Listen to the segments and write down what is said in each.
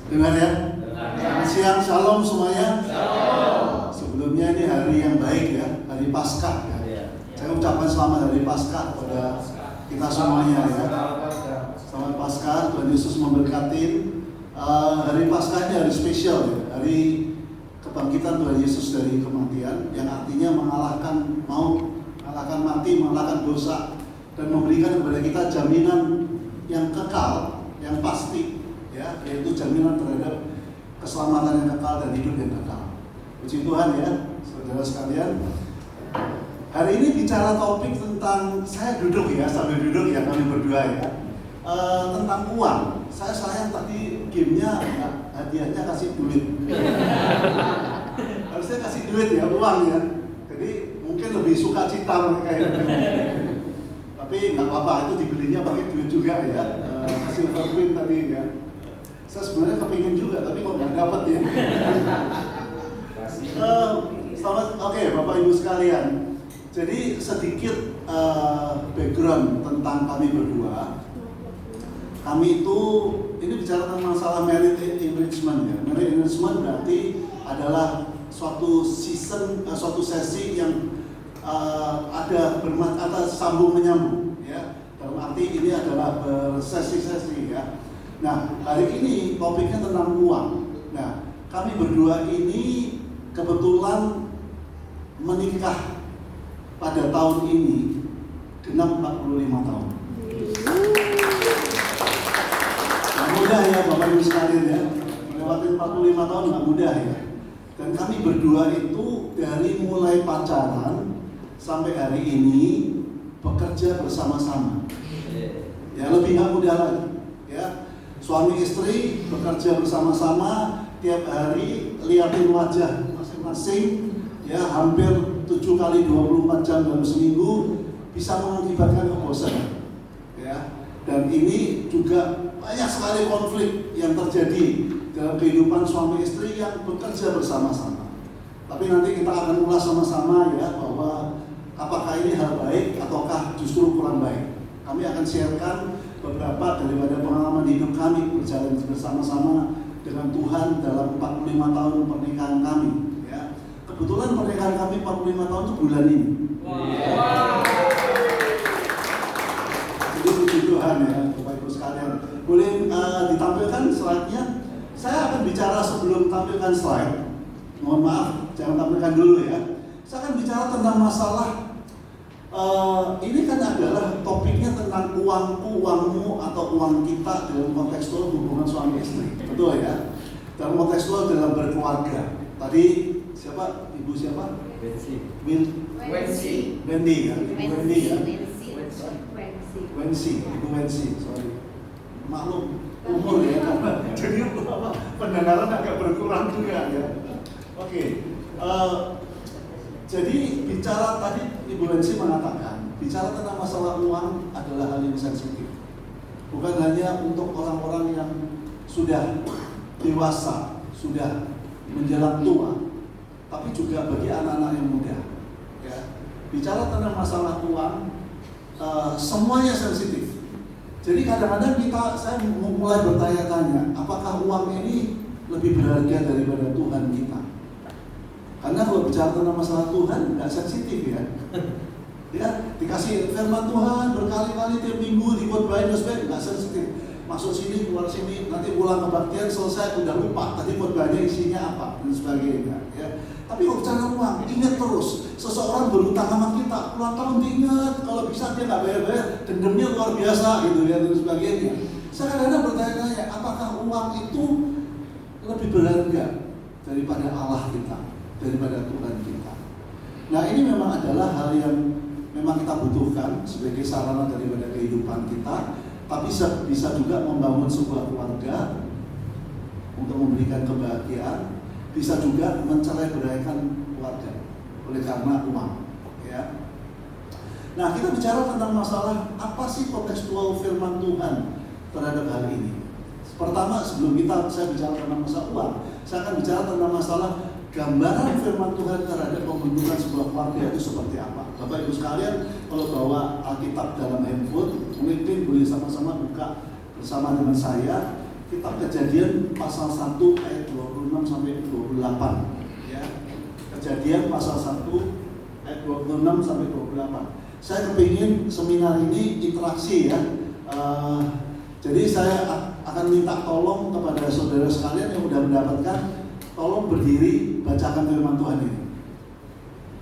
Dengar ya? Selamat siang, shalom semuanya. Shalom. Sebelumnya ini hari yang baik ya, hari Paskah ya. Saya ucapkan selamat hari Paskah kepada kita semuanya ya. Selamat Paskah, Tuhan Yesus memberkati. Hari Paskah ini hari spesial ya, hari kebangkitan Tuhan Yesus dari kematian, yang artinya mengalahkan maut, mengalahkan mati, mengalahkan dosa, dan memberikan kepada kita jaminan yang kekal, yang pasti ya, yaitu jaminan terhadap keselamatan yang kekal dan hidup yang kekal. Puji Tuhan ya, saudara sekalian. Hari ini bicara topik tentang, saya duduk ya, sambil duduk ya kami berdua ya, tentang uang. Saya sayang tadi gamenya hadiahnya kasih duit. Harusnya kasih duit ya, uang ya. Jadi mungkin lebih suka cita mereka ya. Tapi nggak apa-apa, itu dibelinya pakai duit juga ya. Silver Queen tadi ya. Saya sebenarnya kepingin juga, tapi kok nggak dapat ya. Oke, Bapak Ibu sekalian. Jadi sedikit background tentang kami berdua. Kami itu, ini bicara tentang masalah merit enrichment ya. Merit enrichment berarti adalah suatu season, suatu sesi yang ada sambung menyambung ya. Dalam arti ini adalah bersesi-sesi ya. Nah, hari ini topiknya tentang uang. Nah, kami berdua ini kebetulan menikah pada tahun ini genap 45 tahun. Nggak mudah ya Bapak Ibu sekalian ya. Melewati 45 tahun nggak mudah ya. Dan kami berdua itu dari mulai pacaran sampai hari ini bekerja bersama-sama. Ya lebih nggak mudah lagi ya. Suami istri bekerja bersama-sama, tiap hari liatin wajah masing-masing ya, hampir 7 kali 24 jam dalam seminggu, bisa mengakibatkan kebosanan ya. Dan ini juga banyak sekali konflik yang terjadi dalam kehidupan suami istri yang bekerja bersama-sama. Tapi nanti kita akan ulas sama-sama ya, bahwa apakah ini hal baik ataukah justru kurang baik. Kami akan sharekan beberapa daripada pengalaman hidup kami berjalan bersama-sama dengan Tuhan dalam 45 tahun pernikahan kami ya. Kebetulan pernikahan kami 45 tahun itu bulan ini. Jadi puji Tuhan ya Bapak Ibu sekalian. Boleh ditampilkan slide-nya? Saya akan bicara sebelum tampilkan slide. Mohon maaf, jangan tampilkan dulu ya. Saya akan bicara tentang masalah ini kan adalah topiknya tentang uangku, uangmu, atau uang kita dalam kontekstual hubungan suami istri. Betul ya? Dalam kontekstual dalam berkeluarga. Tadi siapa? Ibu siapa? Wensi. Wendy ya? Wendy ya? Wensi. Ibu Wensi, sorry. Maklum umur ya, karena jadi pendengaran agak berkurang juga ya. Oke. Jadi bicara tadi Ibu Wensi mengatakan, bicara tentang masalah uang adalah hal yang sensitif. Bukan hanya untuk orang-orang yang sudah dewasa, sudah menjelang tua, tapi juga bagi anak-anak yang muda. Ya. Bicara tentang masalah uang, semuanya sensitif. Jadi kadang-kadang saya mulai bertanya-tanya, apakah uang ini lebih berharga daripada Tuhan kita? Karena kalau bicara tentang masalah Tuhan, nggak sensitif ya. Ya, dikasih firman Tuhan berkali-kali tiap minggu dikhotbahin dan sebagainya, nggak sensitif. Masuk sini, keluar sini, nanti pulang kebaktian selesai udah lupa tadi khotbahnya isinya apa dan sebagainya. Ya. Tapi kalau bicara uang, ingat terus. Seseorang berutang sama kita, puluhan tahun diingat, kalau bisa dia nggak bayar-bayar, dendamnya luar biasa gitu ya dan sebagainya. Saya kadang-kadang bertanya-tanya, apakah uang itu lebih berharga daripada Allah kita, daripada Tuhan kita? Nah ini memang adalah hal yang memang kita butuhkan sebagai sarana daripada kehidupan kita, tapi bisa juga membangun sebuah keluarga untuk memberikan kebahagiaan, bisa juga mencerai-beraikan keluarga oleh karena uang ya. Nah kita bicara tentang masalah apa sih kontekstual firman Tuhan terhadap hal ini. Pertama sebelum saya bicara tentang masalah uang, saya akan bicara tentang masalah gambaran firman Tuhan terhadap pembentukan sebuah keluarga itu seperti apa. Bapak Ibu sekalian, kalau bawa Alkitab dalam handphone, mungkin boleh sama-sama buka bersama dengan saya Kitab Kejadian pasal 1 ayat 26 sampai 28. Ya. Kejadian pasal 1 ayat 26 sampai 28. Saya kepingin seminar ini interaksi ya. Jadi saya akan minta tolong kepada saudara sekalian yang sudah mendapatkan, tolong berdiri bacakan firman Tuhan ini.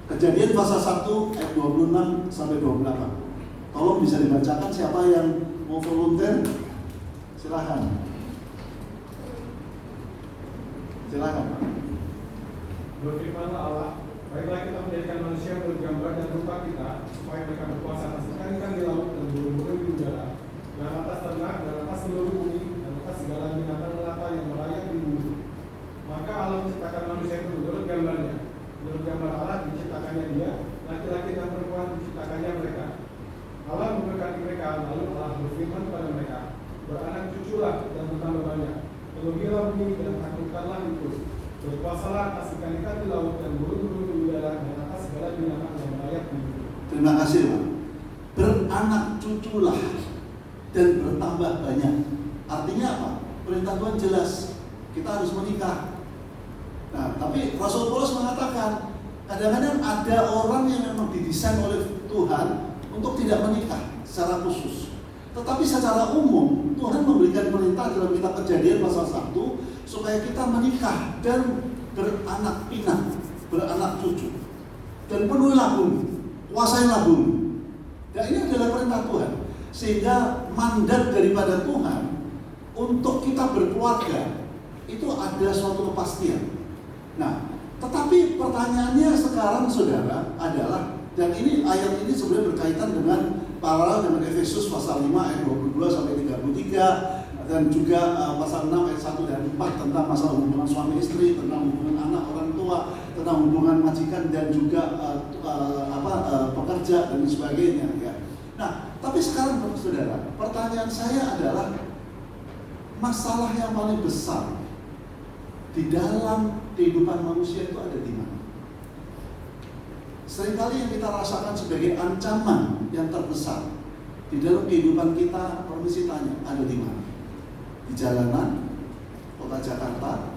Kejadian pasal 1 ayat 26 sampai 28. Tolong bisa dibacakan, siapa yang mau volunteer? Silakan. Silakan. Berfirmanlah Allah, baiklah kita menjadikan manusia menurut gambar dan rupa kita, supaya mereka berkuasa atas ikan-ikan di laut dan burung-burung di udara, dan atas ternak dan atas seluruh bumi, dan atas segala binatang melata yang merayap di bumi. Maka Allah menciptakan manusia itu menurut gambarnya. Menurut gambar Allah diciptakannya dia, laki-laki dan perempuan diciptakannya mereka. Allah memberkati mereka, lalu Allah berfirman kepada mereka, beranak cuculah dan bertambah banyak, penuhilah bumi dan taklukkanlah itu. Berkuasalah atas ikan-ikan di laut dan burung-burung di udara dan atas segala binatang yang merayap di bumi. Terima kasih, Pak. Beranak cuculah dan bertambah banyak. Artinya apa? Perintah Tuhan jelas, kita harus menikah. Nah, tapi Rasul Paulus mengatakan, kadang-kadang ada orang yang memang didesain oleh Tuhan untuk tidak menikah secara khusus. Tetapi secara umum Tuhan memberikan perintah dalam kitab Kejadian pasal 1 supaya kita menikah dan beranak pinak, beranak cucu, dan penuhilah bumi, kuasailah bumi. Dan ini adalah perintah Tuhan. Sehingga mandat daripada Tuhan untuk kita berkeluarga itu ada suatu kepastian. Nah, tetapi pertanyaannya sekarang saudara adalah, dan ini ayat ini sebenarnya berkaitan dengan paralel dengan Efesus pasal 5 ayat 22 sampai 33, dan juga pasal 6 ayat 1 dan 4 tentang masalah hubungan suami istri, tentang hubungan anak orang tua, tentang hubungan majikan dan juga pekerja dan sebagainya ya. Nah, tapi sekarang saudara, pertanyaan saya adalah masalah yang paling besar di dalam kehidupan manusia itu ada di mana? Seringkali yang kita rasakan sebagai ancaman yang terbesar di dalam kehidupan kita, permisi tanya, ada di mana? Di jalanan, kota Jakarta.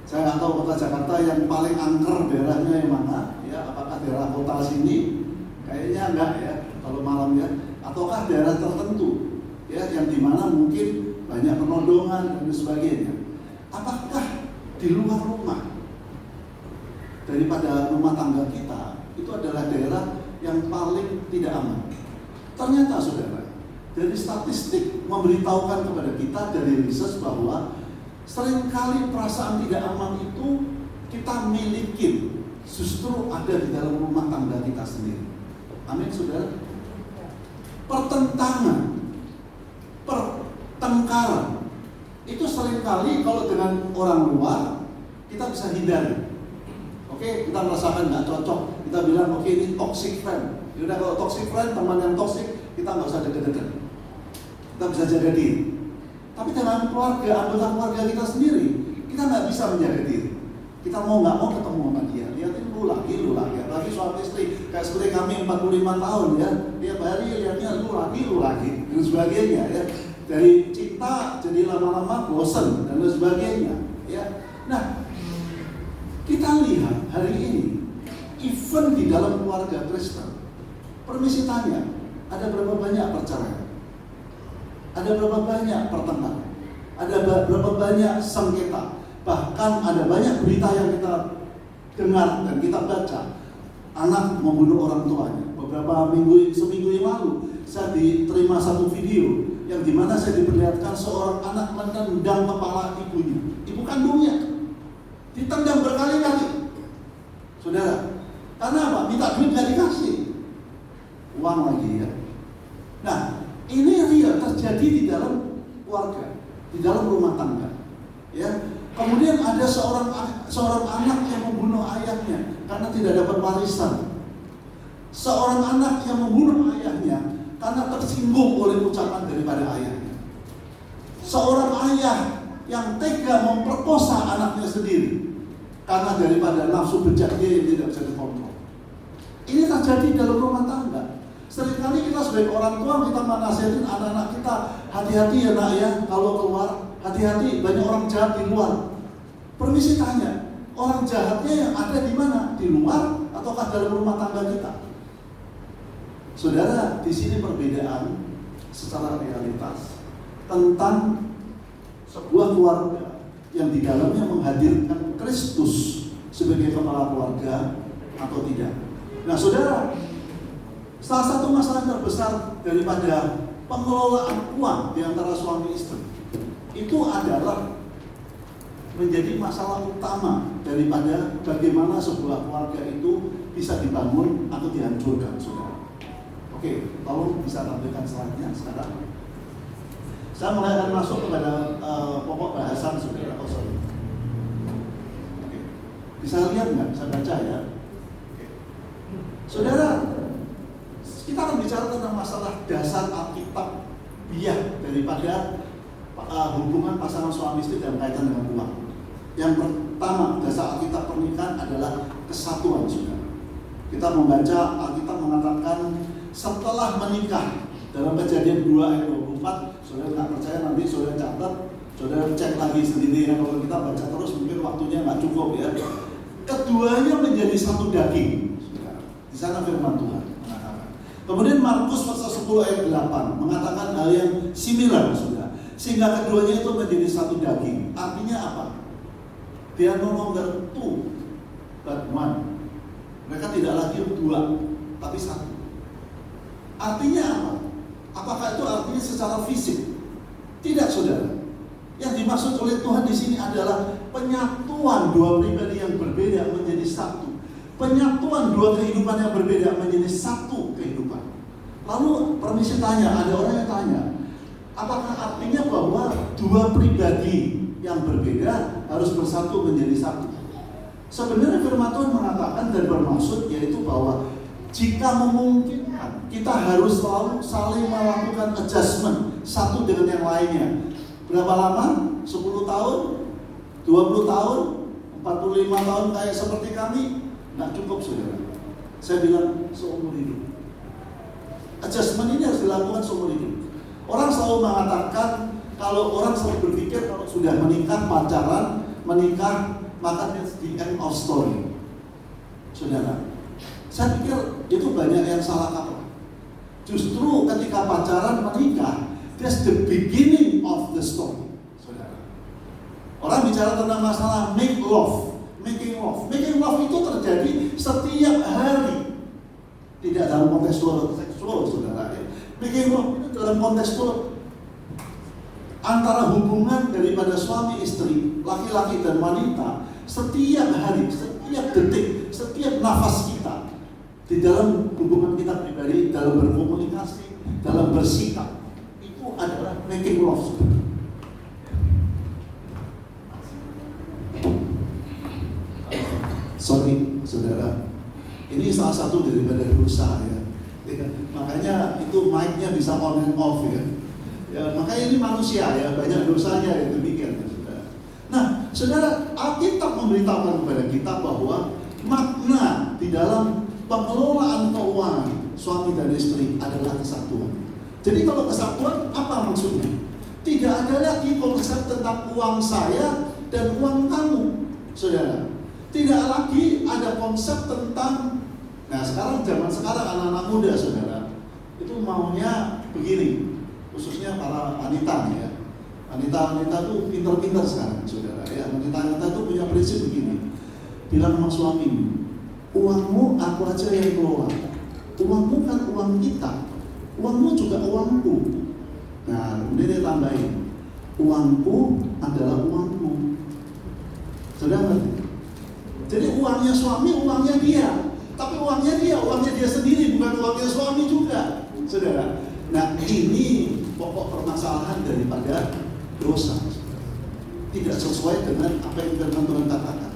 Saya nggak tahu kota Jakarta yang paling angker daerahnya yang mana, ya? Apakah daerah kota sini? Kayaknya enggak ya, kalau malam ya. Ataukah daerah tertentu, ya, yang di mana mungkin banyak penodongan dan sebagainya. Apakah di luar rumah daripada rumah tangga kita itu adalah daerah yang paling tidak aman? Ternyata saudara, dari statistik memberitahukan kepada kita dari riset bahwa seringkali perasaan tidak aman itu kita miliki justru ada di dalam rumah tangga kita sendiri. Amin saudara. Pertentangan, pertengkaran itu seringkali kalau dengan orang luar kita bisa hindari. Oke, kita merasakan nggak cocok, kita bilang oke, ini toxic friend. Yaudah, kalau toxic friend, teman yang toxic, kita nggak usah deket-deket. Kita bisa jaga diri. Tapi dengan keluarga, anggota keluarga kita sendiri, kita nggak bisa menjaga diri. Kita mau nggak mau ketemu sama dia, lihatin lu lagi, apalagi suami istri, kayak seperti kami 45 tahun ya, tiap hari lihatnya lu lagi, dan sebagainya ya. Dari cinta jadi lama-lama bosan dan sebagainya ya. Nah, kita lihat hari ini, even di dalam keluarga Kristen, permisi tanya, ada berapa banyak perceraian? Ada berapa banyak pertengkaran? Ada berapa banyak sengketa? Bahkan ada banyak berita yang kita dengar dan kita baca, anak membunuh orang tuanya. Beberapa seminggu yang lalu, saya diterima satu video yang dimana saya diperlihatkan seorang anak menendang kepala ibunya, ibu kandungnya, ditendang berkali-kali. Saudara, karena apa? Minta duit gak dikasih, uang lagi ya. Nah, ini real terjadi di dalam keluarga, di dalam rumah tangga, ya. Kemudian ada seorang anak yang membunuh ayahnya karena tidak dapat warisan. Seorang anak yang membunuh ayahnya karena tersinggung oleh ucapan daripada ayahnya. Seorang ayah yang tega memperkosa anaknya sendiri karena daripada nafsu bejat dia yang tidak bisa dikontrol. Ini terjadi dalam rumah tangga. Seringkali kita sebagai orang tua kita menasihatin anak-anak kita, hati-hati ya nak ya kalau keluar, hati-hati banyak orang jahat di luar. Permisi tanya, orang jahatnya yang ada di mana? Di luar ataukah dalam rumah tangga kita? Saudara, di sini perbedaan secara realitas tentang sebuah keluarga yang di dalamnya menghadirkan Kristus sebagai kepala keluarga atau tidak. Nah, saudara, salah satu masalah terbesar daripada pengelolaan uang di antara suami istri itu adalah menjadi masalah utama daripada bagaimana sebuah keluarga itu bisa dibangun atau dihancurkan, saudara. Oke, tolong bisa tampilkan slide-nya sekarang. Saya mulai akan masuk kepada pokok bahasan, saudara. Oke. Bisa lihat nggak? Bisa baca ya. Oke. Saudara, kita akan bicara tentang masalah dasar alkitabiah daripada hubungan pasangan suami istri dalam kaitan dengan uang. Yang pertama, dasar Alkitab pernikahan adalah kesatuan, saudara. Kita membaca Alkitab mengatakan setelah menikah dalam Kejadian 2 ayat 24. Saudara nggak percaya nanti saudara catat, saudara cek lagi sendiri ya. Kalau kita baca terus mungkin waktunya nggak cukup ya. Keduanya menjadi satu daging, saudara. Di sana firman Tuhan mengatakan. Kemudian Markus pasal 10 ayat 8 mengatakan hal yang similar, saudara. Sehingga keduanya itu menjadi satu daging. Artinya apa? They are no longer two, but one. Mereka tidak lagi dua, tapi satu. Artinya apa? Apakah itu artinya secara fisik? Tidak, saudara. Yang dimaksud oleh Tuhan di sini adalah penyatuan dua pribadi yang berbeda menjadi satu. Penyatuan dua kehidupan yang berbeda menjadi satu kehidupan. Lalu permisi tanya, ada orang yang tanya, apakah artinya bahwa dua pribadi yang berbeda harus bersatu menjadi satu? Sebenarnya firman Tuhan mengatakan dan bermaksud yaitu bahwa jika memungkinkan, kita harus selalu saling melakukan adjustment satu dengan yang lainnya. Berapa lama? 10 tahun? 20 tahun? 45 tahun kayak seperti kami? Nggak cukup, saudara. Saya bilang seumur hidup. Adjustment ini harus dilakukan seumur hidup. Orang selalu mengatakan, kalau orang selalu berpikir kalau sudah menikah, pacaran, menikah, maka it's the end of story. Saudara, saya pikir itu banyak yang salah kaprah. Justru ketika pacaran menikah, that's the beginning of the story, saudara. Orang bicara tentang masalah make love, making love. Making love itu terjadi setiap hari, tidak dalam konteks seksual, saudara. Making love itu dalam konteks antara hubungan daripada suami istri, laki-laki dan wanita, setiap hari, setiap detik, setiap nafas kita di dalam hubungan kita pribadi, dalam berkomunikasi, dalam bersikap, itu adalah making love. Sorry, saudara, ini salah satu daripada dosa ya. Makanya itu mic-nya bisa on and off ya. Ya, makanya ini manusia ya, banyak dosanya yang demikian ya, saudara. Nah, saudara, Alkitab memberitahukan kepada kita bahwa makna di dalam pengelolaan keuangan suami dan istri adalah kesatuan. Jadi kalau kesatuan apa maksudnya? Tidak ada lagi konsep tentang uang saya dan uang kamu, saudara. Tidak lagi ada konsep tentang, nah sekarang zaman sekarang anak-anak muda, saudara, itu maunya begini. Khususnya para wanita ya. Wanita tuh pintar-pintar sekarang, saudara ya. Wanita tuh punya prinsip begini. Bilang sama suami, uangmu aku aja yang kelola. Uangmu kan uang kita. Uangmu juga uangku. Nah, kemudian dia tambahin, uangku adalah uangmu. Saudara ngerti? Jadi uangnya suami, uangnya dia. Tapi uangnya dia sendiri, bukan uangnya suami juga, saudara. Nah, ini pokok permasalahan daripada dosa. Tidak sesuai dengan apa yang firman Tuhan katakan.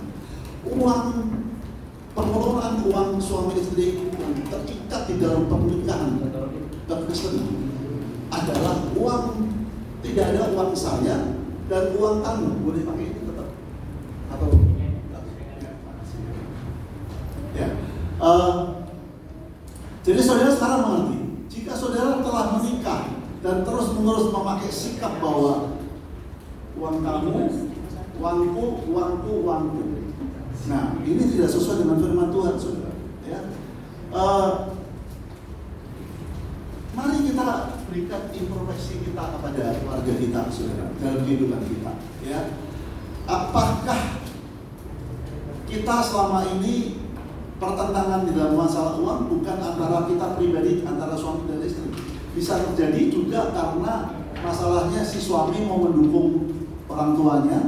Pengelolaan uang suami istri yang terikat di dalam pernikahan Kristen adalah uang, tidak ada uang saya dan uang kamu. Boleh pakai ini tetap atau ya. Jadi saudara sekarang mengerti pakai sikap bahwa uang kamu, uangku, uangku, uangku. Nah, ini tidak sesuai dengan firman Tuhan, saudara. Ya. Mari kita berikan informasi kita kepada keluarga kita, saudara, dalam kehidupan kita. Ya. Apakah kita selama ini pertentangan di dalam masalah uang bukan antara kita pribadi, antara suami dan istri? Bisa terjadi juga karena masalahnya si suami mau mendukung orang tuanya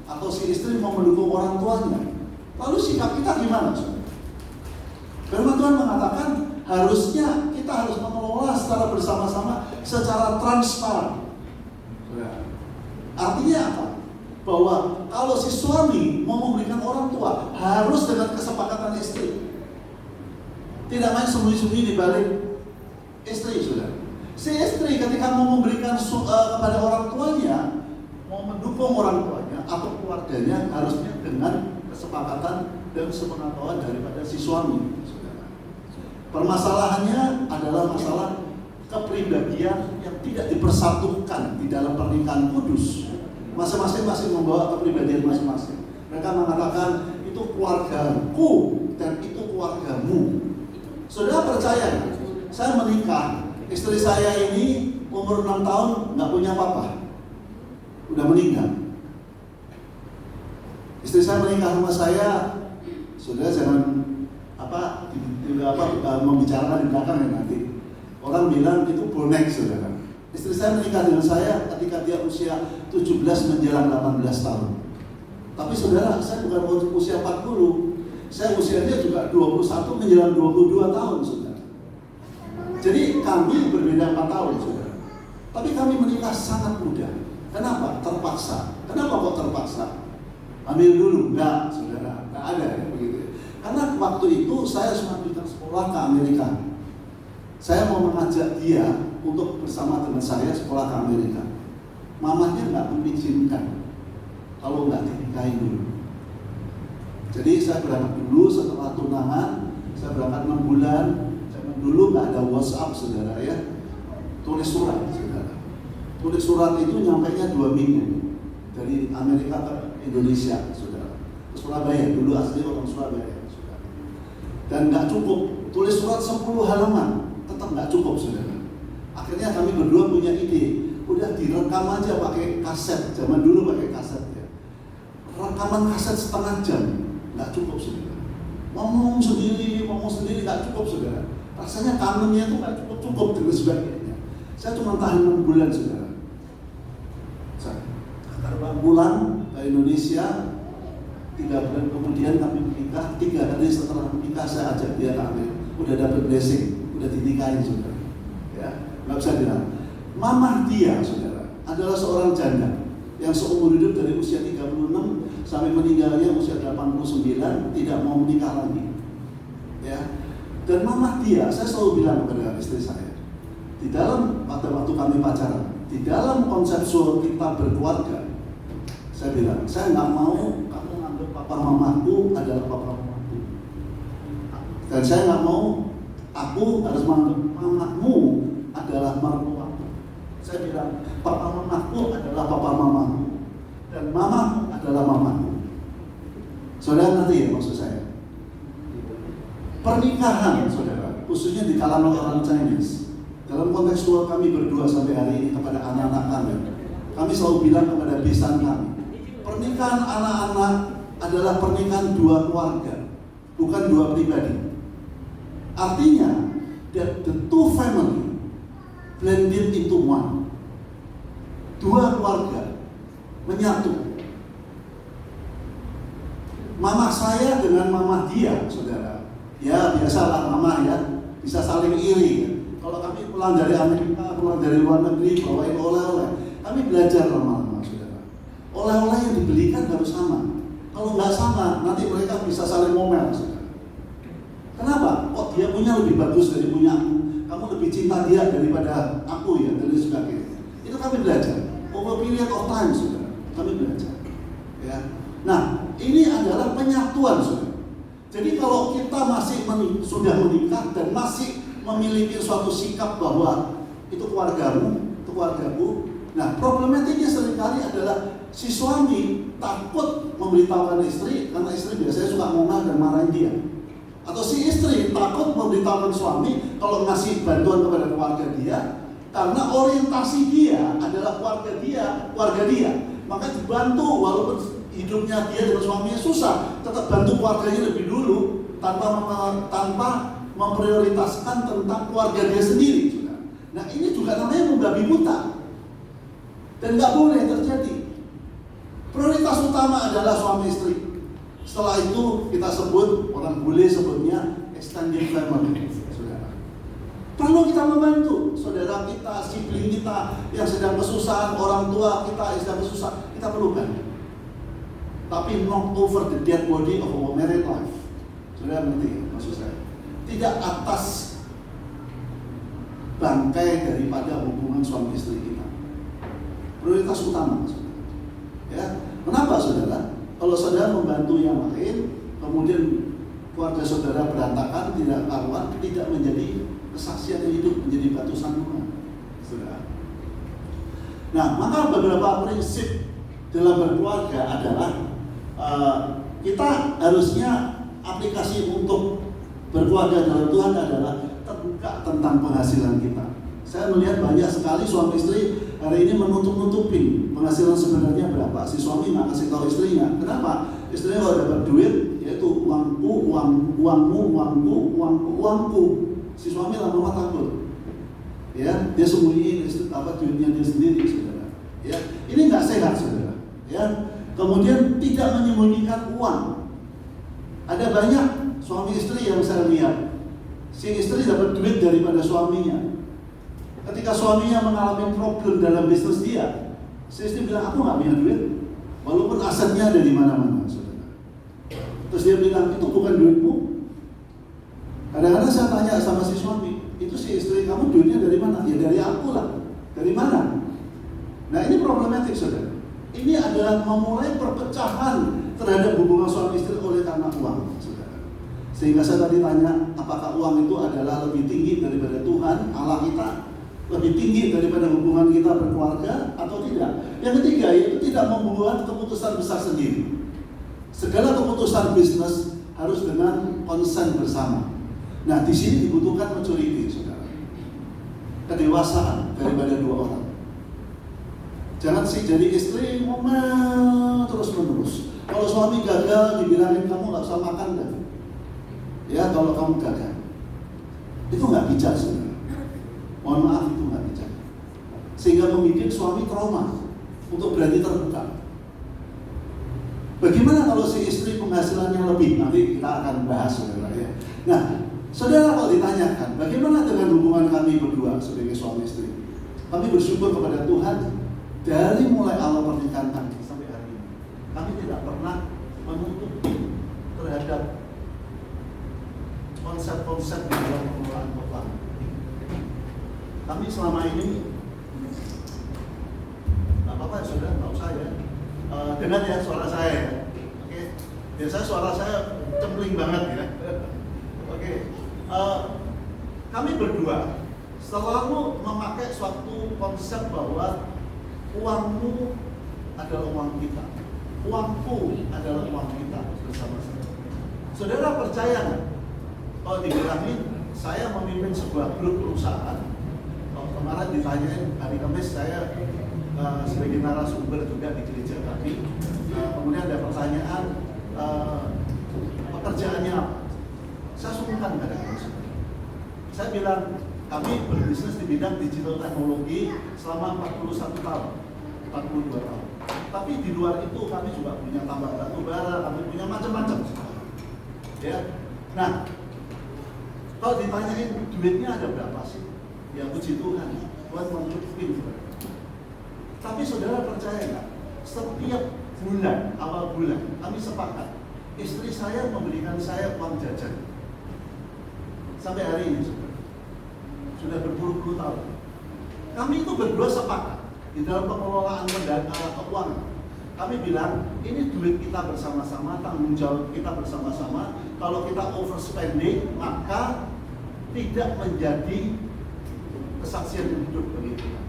atau si istri mau mendukung orang tuanya. Lalu sikap kita gimana? Firman Tuhan mengatakan harusnya kita harus mengelola secara bersama-sama, secara transparan. Artinya apa? Bahwa kalau si suami mau memberikan orang tua harus dengan kesepakatan istri. Tidak main sembunyi-sembunyi di balik istri, saudara. Si istri ketika mau memberikan kepada orang tuanya, mau mendukung orang tuanya atau keluarganya, harusnya dengan kesepakatan dan sepengetahuan daripada si suami, saudara. Permasalahannya adalah masalah kepribadian yang tidak dipersatukan di dalam pernikahan kudus. Masing-masing membawa kepribadian masing-masing. Mereka mengatakan itu keluargaku dan itu keluargamu. Saudara percaya? Saya menikah, istri saya ini umur 6 tahun nggak punya papa, udah meninggal. Istri saya menikah sama saya, saudara jangan membicarakan di belakang ya nanti. Orang bilang itu bonek, saudara. Istri saya menikah dengan saya ketika dia usia 17 menjelang 18 tahun. Tapi saudara, saya bukan usia 40. Saya usianya juga 21 menjelang 22 tahun, saudara. Jadi kami berbeda 4 tahun, saudara. Tapi kami menikah sangat muda. Kenapa? Terpaksa. Kenapa kok terpaksa? Ambil dulu? Enggak, saudara. Enggak ada ya begitu. Karena waktu itu saya sudah melanjutkan sekolah ke Amerika. Saya mau mengajak dia untuk bersama dengan saya sekolah ke Amerika. Mamanya nggak mengizinkan kalau nggak dinikahin dulu. Jadi saya berangkat dulu setelah tunangan, saya berangkat 6 bulan. Zaman dulu nggak ada WhatsApp, saudara ya. Tulis surat, saudara. Tulis surat itu nyampainya 2 minggu dari Amerika ke Indonesia, saudara. Ke Surabaya, dulu asli orang Surabaya, saudara. Dan nggak cukup, tulis surat 10 halaman, tetap nggak cukup, saudara. Akhirnya kami berdua punya ide, udah direkam aja pakai kaset. Zaman dulu pakai kaset ya. Rekaman kaset setengah jam, nggak cukup, saudara. Ngomong sendiri nggak cukup, saudara. Rasanya kangennya itu nggak cukup dan sebagainya. Saya cuma tahan 6 bulan, saudara. Saya terbang pulang ke Indonesia. 3 bulan kemudian kami menikah. 3 hari setelah menikah saya ajak dia ke Amerika. Udah dapat blessing, udah dinikahin, saudara. Ya. Nggak bisa bilang. Mamah dia, saudara, adalah seorang janda yang seumur hidup dari usia 36 sampai meninggalnya usia 89 tidak mau menikah lagi. Ya. Dan mamah dia, saya selalu bilang kepada istri saya, di dalam waktu kami pacaran, di dalam konseptual kita berkeluarga, saya bilang, saya nggak mau kamu anggap papa mamaku adalah papa mamaku. Dan saya nggak mau aku harus menganggap mamamu adalah mertuaku. Saya bilang, papa mamaku adalah papa mamamu dan mamamu adalah mamaku. Saudara ngerti ya maksud saya? Pernikahan, saudara, khususnya di kalangan orang Chinese, dalam kontekstual kami berdua sampai hari ini kepada anak-anak kami selalu bilang kepada besan kami, pernikahan anak-anak adalah pernikahan 2 keluarga, bukan 2 pribadi. Artinya, the 2 family blended into 1. 2 keluarga menyatu. Mama saya dengan mama dia, saudara. Ya biasalah mama ya, bisa saling iri ya. Kalau kami pulang dari Amerika, pulang dari luar negeri, bawain oleh-oleh, kami belajar lama-lama, saudara. Oleh-oleh yang dibelikan harus sama. Kalau nggak sama, nanti mereka bisa saling ngomel, saudara. Kenapa? Kok dia punya lebih bagus dari punya aku? Kamu lebih cinta dia daripada aku ya, dan sebagainya. Itu kami belajar. Over period of time, saudara. Kami belajar. Ya. Nah, ini adalah penyatuan, saudara. Jadi kalau kita masih sudah menikah dan masih memiliki suatu sikap bahwa itu keluargamu, itu keluargaku, Nah, problematiknya seringkali adalah si suami takut memberitahukan istri karena istri biasanya suka ngomong dan marahin dia. Atau si istri takut memberitahukan suami kalau ngasih bantuan kepada keluarga dia karena orientasi dia adalah keluarga dia. Maka dibantu walaupun hidupnya dia dengan suaminya susah, tetap bantu keluarganya lebih dulu tanpa memprioritaskan tentang keluarga dia sendiri. Nah, ini juga namanya membabi buta. Dan nggak boleh terjadi. Prioritas utama adalah suami istri. Setelah itu kita sebut, orang bule sebutnya extended family, saudara. Perlu kita membantu saudara kita, sibling kita yang sedang kesusahan, orang tua kita yang sedang kesusahan, kita perlukan. Tapi not over the dead body of our married life. Saudara ngerti maksud saya? Tidak atas bangkai daripada hubungan suami istri kita. Prioritas utama, saudara. Ya, kenapa saudara? Kalau saudara membantu yang lain, kemudian keluarga saudara berantakan, tidak karuan, tidak menjadi kesaksian yang hidup, menjadi batu sandungan, saudara. Nah, maka beberapa prinsip dalam berkeluarga adalah kita harusnya aplikasi untuk berkeluarga dalam Tuhan adalah terbuka tentang penghasilan kita. Saya melihat banyak sekali suami istri hari ini menutup-nutupin penghasilan sebenarnya berapa. Si suami nggak kasih tahu istrinya. Kenapa? Istrinya kalau dapat duit, yaitu uangku. Si suami lama-lama takut. Ya, dia sembunyiin duitnya dia sendiri, saudara. Ya, ini nggak sehat, saudara. Ya, kemudian tidak menyembunyikan uang. Ada banyak suami istri yang saya lihat, si istri dapat duit daripada suaminya. Ketika suaminya mengalami problem dalam bisnis dia, si istri bilang, aku nggak punya duit, walaupun asetnya ada di mana-mana, saudara. Terus dia bilang, itu bukan duitmu. Kadang-kadang saya tanya sama si suami, itu si istri kamu duitnya dari mana? Ya dari aku lah. Dari mana? Nah, ini problematik, saudara. Ini adalah memulai perpecahan terhadap hubungan suami istri oleh karena uang, saudara. Sehingga saya tadi tanya, apakah uang itu adalah lebih tinggi daripada Tuhan, Allah kita? Lebih tinggi daripada hubungan kita berkeluarga atau tidak? Yang ketiga, yaitu tidak membuat keputusan besar sendiri. Segala keputusan bisnis harus dengan konsen bersama. Nah, di sini dibutuhkan maturity, saudara. Kedewasaan daripada dua orang. Jangan sih jadi istri ngomel terus-menerus. Kalau suami gagal, dibilangin kamu nggak usah makan kan? Ya, kalau kamu gagal, itu nggak bijak, saudara. Mohon maaf, itu nggak bijak. Sehingga membuat suami trauma untuk berani terbuka. Bagaimana kalau si istri penghasilannya lebih? Nanti kita akan bahas, saudara. Ya. Nah, saudara kalau ditanyakan, bagaimana dengan hubungan kami berdua sebagai suami istri? Kami bersyukur kepada Tuhan dari mulai awal pernikahan kami sampai hari ini. Kami tidak pernah menutup terhadap konsep-konsep di dalam pengelolaan keuangan. Kami selama ini, nggak apa-apa ya saudara, nggak usah ya. Dengar ya suara saya ya. Oke. Biasanya suara saya cempreng banget ya. Oke. Kami berdua selalu memakai suatu konsep bahwa uangmu adalah uang kita, uangku adalah uang kita bersama-sama. Saudara percaya nggak? Kalau dibilangin saya memimpin sebuah grup perusahaan. Kemarin ditanyain hari Kamis saya sebagai narasumber juga di gereja kami. Kemudian ada pertanyaan pekerjaannya apa? Saya sungkan kadang-kadang. Saya bilang kami berbisnis di bidang digital teknologi selama 41 tahun, 42 tahun. Tapi di luar itu kami juga punya tambang batu bara, kami punya macam-macam. Ya, nah kalau ditanyain duitnya ada berapa sih? Ya puji Tuhan, Tuhan mencukupin. Tapi saudara percaya nggak? Setiap bulan, awal bulan, kami sepakat. Istri saya memberikan saya uang jajan. Sampai hari ini, saudara. Sudah berpuluh-puluh tahun. Kami itu berdua sepakat di dalam pengelolaan keuangan. Kami bilang, ini duit kita bersama-sama, tanggung jawab kita bersama-sama. Kalau kita overspending, maka tidak menjadi kesaksian hidup bagi kita.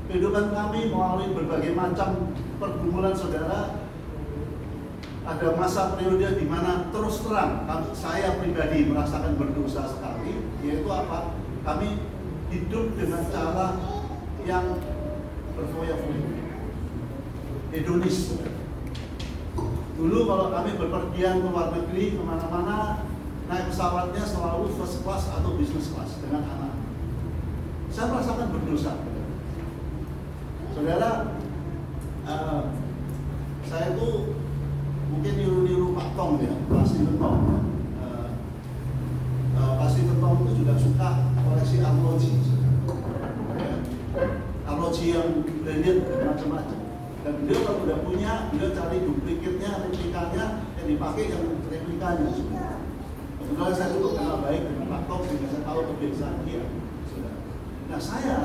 Kehidupan kami melalui berbagai macam pergumulan saudara. Ada masa periode di mana terus terang saya pribadi merasakan berdosa sekali, yaitu apa? Kami hidup dengan cara yang berfoya-foya, hedonis. Dulu kalau kami berpergian ke luar negeri kemana-mana, naik pesawatnya selalu first class atau business class dengan anak. Saya merasakan berdosa. Saudara, saya tuh mungkin niru Pak Tong ya, pasti Tong. Pasti Tong itu juga suka koleksi arloji, arloji yang branded macam-macam. Dan beliau kalau udah punya, beliau cari duplikatnya, replikanya yang dipakai yang replikanya. Kebetulan saya cukup kenal baik dengan Pak Tong sehingga saya tahu kebiasaan dia. Nah saya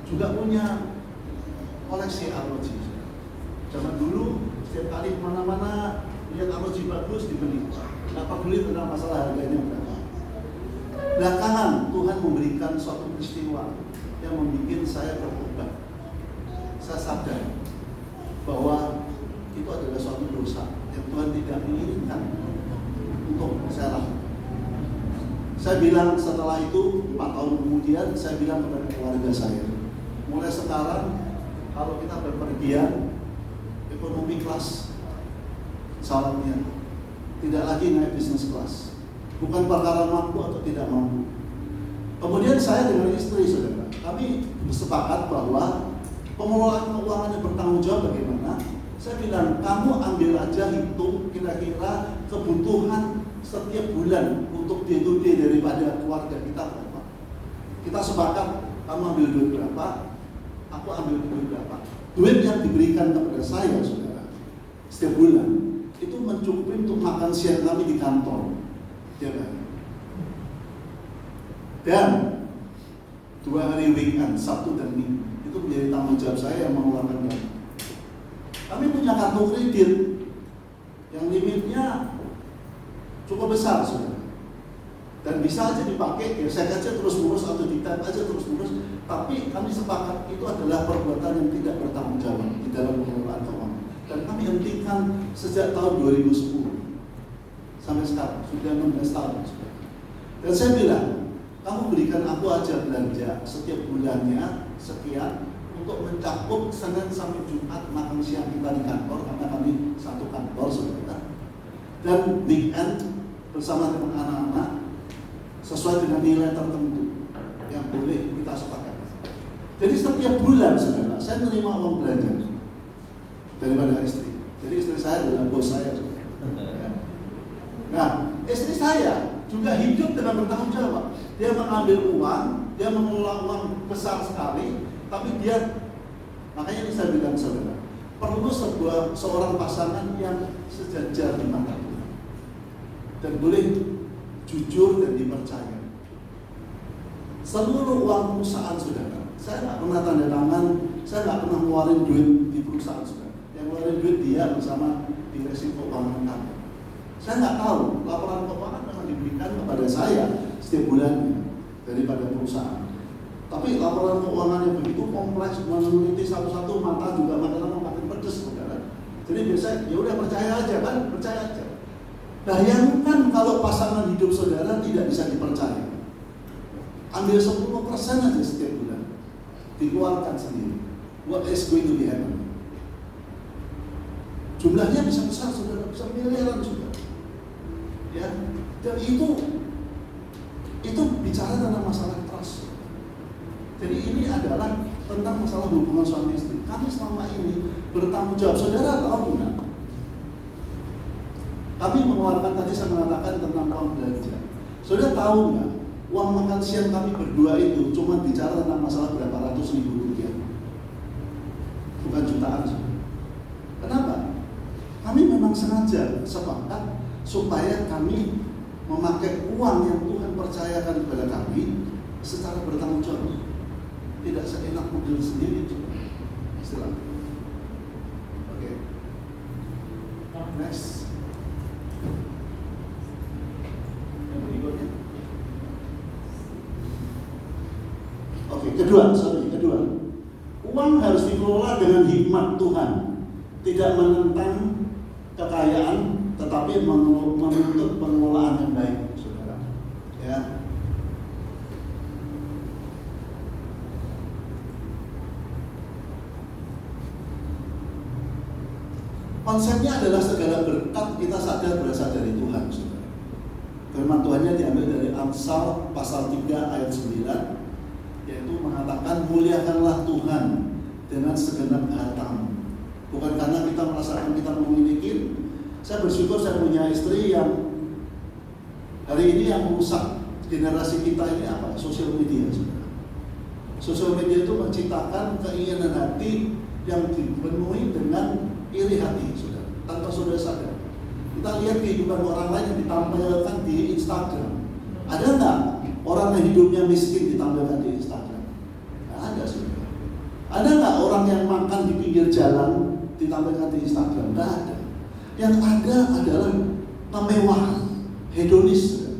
juga punya koleksi arloji. Zaman dulu setiap kali kemana-mana lihat arloji bagus dibeli, nggak peduli tentang masalah harganya berapa. Belakangan Tuhan memberikan suatu peristiwa yang membuat saya berubah. Saya sadar bahwa itu adalah suatu dosa yang Tuhan tidak menginginkan untuk saya lakukan. Saya bilang setelah itu 4 tahun kemudian saya bilang kepada keluarga saya, mulai sekarang kalau kita berpergian ekonomi kelas syaratnya, tidak lagi naik bisnis kelas. Bukan perkara mampu atau tidak mampu. Kemudian saya dengan istri saudara, kami bersepakat bahwa pengelolaan keuangan yang bertanggung jawab bagaimana. Saya bilang, kamu ambil aja hitung kira-kira kebutuhan setiap bulan untuk day-to-day daripada keluarga kita berapa. Kita sepakat, kamu ambil duit berapa, aku ambil duit berapa. Duit yang diberikan kepada saya saudara setiap bulan itu mencukupi untuk makan siang kami di kantor. Ya kan? Dan 2 hari weekend, Sabtu dan Minggu itu menjadi tanggung jawab saya yang mengeluarkan dana. Kami punya kartu kredit yang limitnya cukup besar saudara, dan bisa aja dipakai, ya saya aja terus menerus atau di-tap aja terus menerus. Tapi kami sepakat itu adalah perbuatan yang tidak bertanggung jawab di dalam pengelolaan keuangan, dan kami hentikan sejak tahun 2010 sampai sekarang, sudah 16 tahun. Dan saya bilang, kamu berikan aku aja belanja setiap bulannya sekian untuk mencakup Senin sampai Jumat makan siang kita di kantor, karena kami satu kantor saudara. Dan weekend bersama dengan anak-anak sesuai dengan nilai tertentu yang boleh kita sepakat. Jadi setiap bulan saudara, saya menerima uang belanja daripada istri. Jadi istri saya adalah bos saya saudara. Nah, istri saya juga hidup dengan bertanggung jawab. Dia mengambil uang, dia mengelola uang besar sekali, tapi dia, makanya ini saya bilang saudara, perlu seorang pasangan yang sejajar di mata Tuhan dan boleh jujur dan dipercaya. Seluruh uang perusahaan saudara, saya nggak pernah tanda tangan, saya nggak pernah ngeluarin duit di perusahaan saudara. Yang ngeluarin duit dia bersama direksi keuangan kami. Saya nggak tahu, laporan keuangan memang diberikan kepada saya setiap bulannya daripada perusahaan. Tapi laporan keuangan yang begitu kompleks, meneliti satu-satu, mata juga makin makin pedes saudara. Jadi biasanya ya udah percaya aja kan, percaya aja. Bayangkan kalau pasangan hidup saudara tidak bisa dipercaya. Ambil 10% aja setiap bulan, dikeluarkan sendiri. What is going to be happen? Jumlahnya bisa besar saudara, bisa miliaran saudara. Ya, dan itu bicara tentang masalah trust. Jadi ini adalah tentang masalah hubungan suami istri. Kami selama ini bertanggung jawab. Saudara tahu nggak? Kami mengeluarkan, tadi saya mengatakan tentang uang belanja. Saudara tahu nggak? Uang makan siang kami berdua itu cuma bicara tentang masalah berapa ratus ribu rupiah, bukan jutaan. Kenapa? Kami memang sengaja sepakat supaya kami memakai uang yang Tuhan percayakan kepada kami secara bertanggung jawab, tidak seenak model sendiri. Silakan. Oke. Next. Yang berikutnya. Oke, kedua. Uang tidak menentang kekayaan, tetapi menuntut pengelolaan yang baik, saudara. Ya. Konsepnya adalah segala berkat kita sadar berasal dari Tuhan, saudara. Firman Tuhannya diambil dari Amsal pasal 3 ayat 9, yaitu mengatakan muliakanlah Tuhan dengan segenap hartamu. Bukan karena kita merasakan kita memiliki. Saya bersyukur saya punya istri yang hari ini yang merusak generasi kita ini apa? Sosial media, saudara. Sosial media itu menciptakan keinginan hati yang dipenuhi dengan iri hati, saudara, tanpa saudara sadar. Kita lihat kehidupan orang lain yang ditampilkan di Instagram. Ada nggak orang yang hidupnya miskin ditampilkan di Instagram? Nggak ada, saudara. Ada nggak orang yang makan di pinggir jalan ditampilkan di Instagram? Nggak ada. Yang ada adalah kemewahan, hedonis,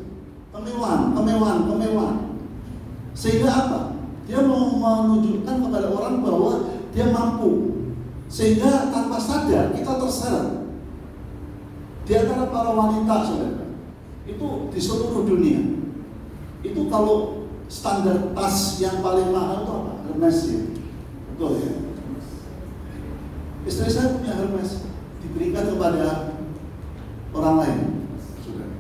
kemewahan. Sehingga apa? Dia mau menunjukkan kepada orang bahwa dia mampu. Sehingga tanpa sadar kita terseret di antara para wanita, saudara, itu di seluruh dunia. Itu kalau standar tas yang paling mahal itu apa? Hermes, ya. Betul ya. Istri saya punya Hermes, diberikan kepada orang lain, saudara.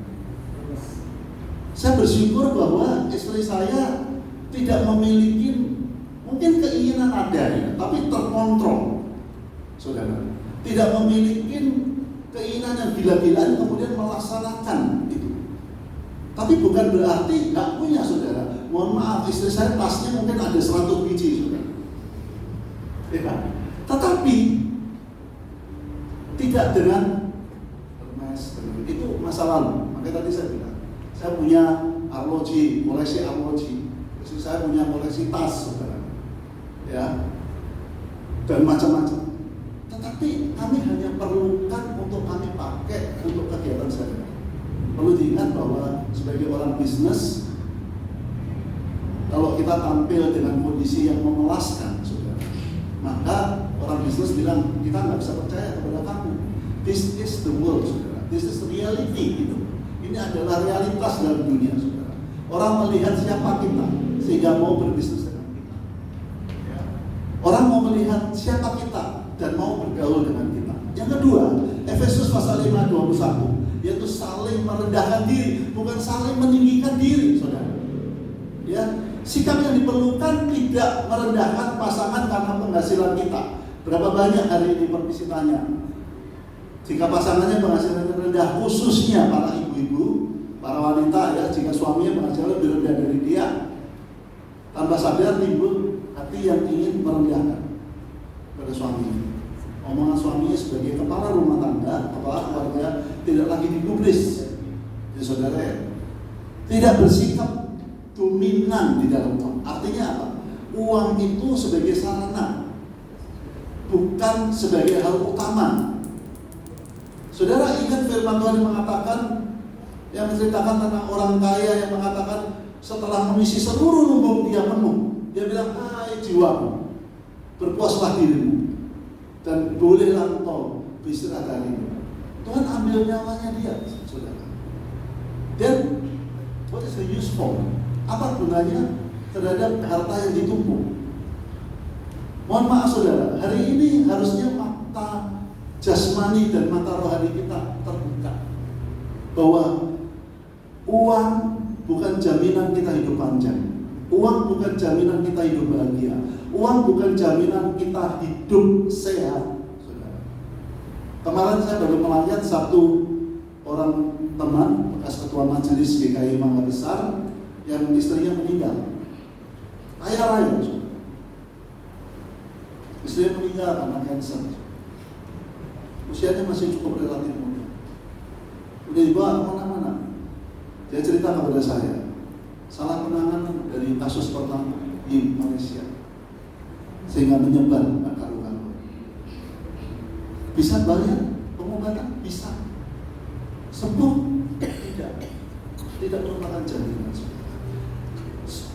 Saya bersyukur bahwa istri saya tidak memiliki, mungkin keinginan ada ya, tapi terkontrol. Saudara, tidak memiliki keinginan yang gila-gilaan kemudian melaksanakan itu. Tapi bukan berarti nggak punya, saudara. Mohon maaf, istri saya tasnya mungkin ada 100 biji, saudara. Ya, tetapi tidak dengan Hermes, itu masa lalu. Makanya tadi saya bilang, saya punya arloji, koleksi arloji. Istri saya punya koleksi tas, saudara. Ya, dan macam-macam. Tetapi kami hanya perlukan untuk kami pakai untuk kegiatan sehari-hari. Perlu diingat bahwa sebagai orang bisnis, kalau kita tampil dengan kondisi yang memuaskan, saudara, maka orang bisnis bilang kita nggak bisa percaya kepada kamu. This is the world, saudara. This is the reality, gitu. Ini adalah realitas dalam dunia, saudara. Orang melihat siapa kita sehingga mau berbisnis dengan kita. Ya. Orang mau melihat siapa kita dan mau bergaul dengan kita. Yang kedua, Efesus pasal 5:21, yaitu saling merendahkan diri, bukan saling meninggikan diri, saudara. Ya, sikap yang diperlukan tidak merendahkan pasangan karena penghasilan kita. Berapa banyak hari ini permisi tanya, jika pasangannya penghasilannya rendah, khususnya para ibu-ibu, para wanita, ya, jika suaminya penghasilannya lebih rendah dari dia, tanpa sadar timbul hati yang ingin merendahkan pada suaminya. Omongan suaminya sebagai kepala rumah tangga, kepala keluarga, tidak lagi digubris, ya saudara, ya. Tidak bersikap dominan di dalam uang. Artinya apa? Uang itu sebagai sarana, bukan sebagai hal utama. Saudara ingat firman Tuhan yang mengatakan, yang menceritakan tentang orang kaya yang mengatakan setelah mengisi seluruh lumbung dia penuh, dia bilang, hai jiwaku, berpuaslah dirimu dan bolehlah engkau beristirahat hari ini. Tuhan ambil nyawanya dia, saudara. Dan what is the use for? Apa gunanya terhadap harta yang ditumpuk? Mohon maaf, saudara, hari ini harusnya mata jasmani dan mata rohani kita terbuka bahwa uang bukan jaminan kita hidup panjang. Uang bukan jaminan kita hidup bahagia. Uang bukan jaminan kita hidup sehat, saudara. Kemarin saya baru melihat satu orang teman bekas ketua majelis GKI Mangga Besar yang istrinya meninggal, kaya raya, saudara. Istrinya meninggal karena kanker. Usianya masih cukup relatif muda. Udah dibawa kemana-mana. Dia cerita kepada saya, salah penanganan dari kasus pertama di Malaysia sehingga menyebar karu-karu. Bisa bayar pengobatan? Bisa. Sembuh? Tidak merupakan jaminan.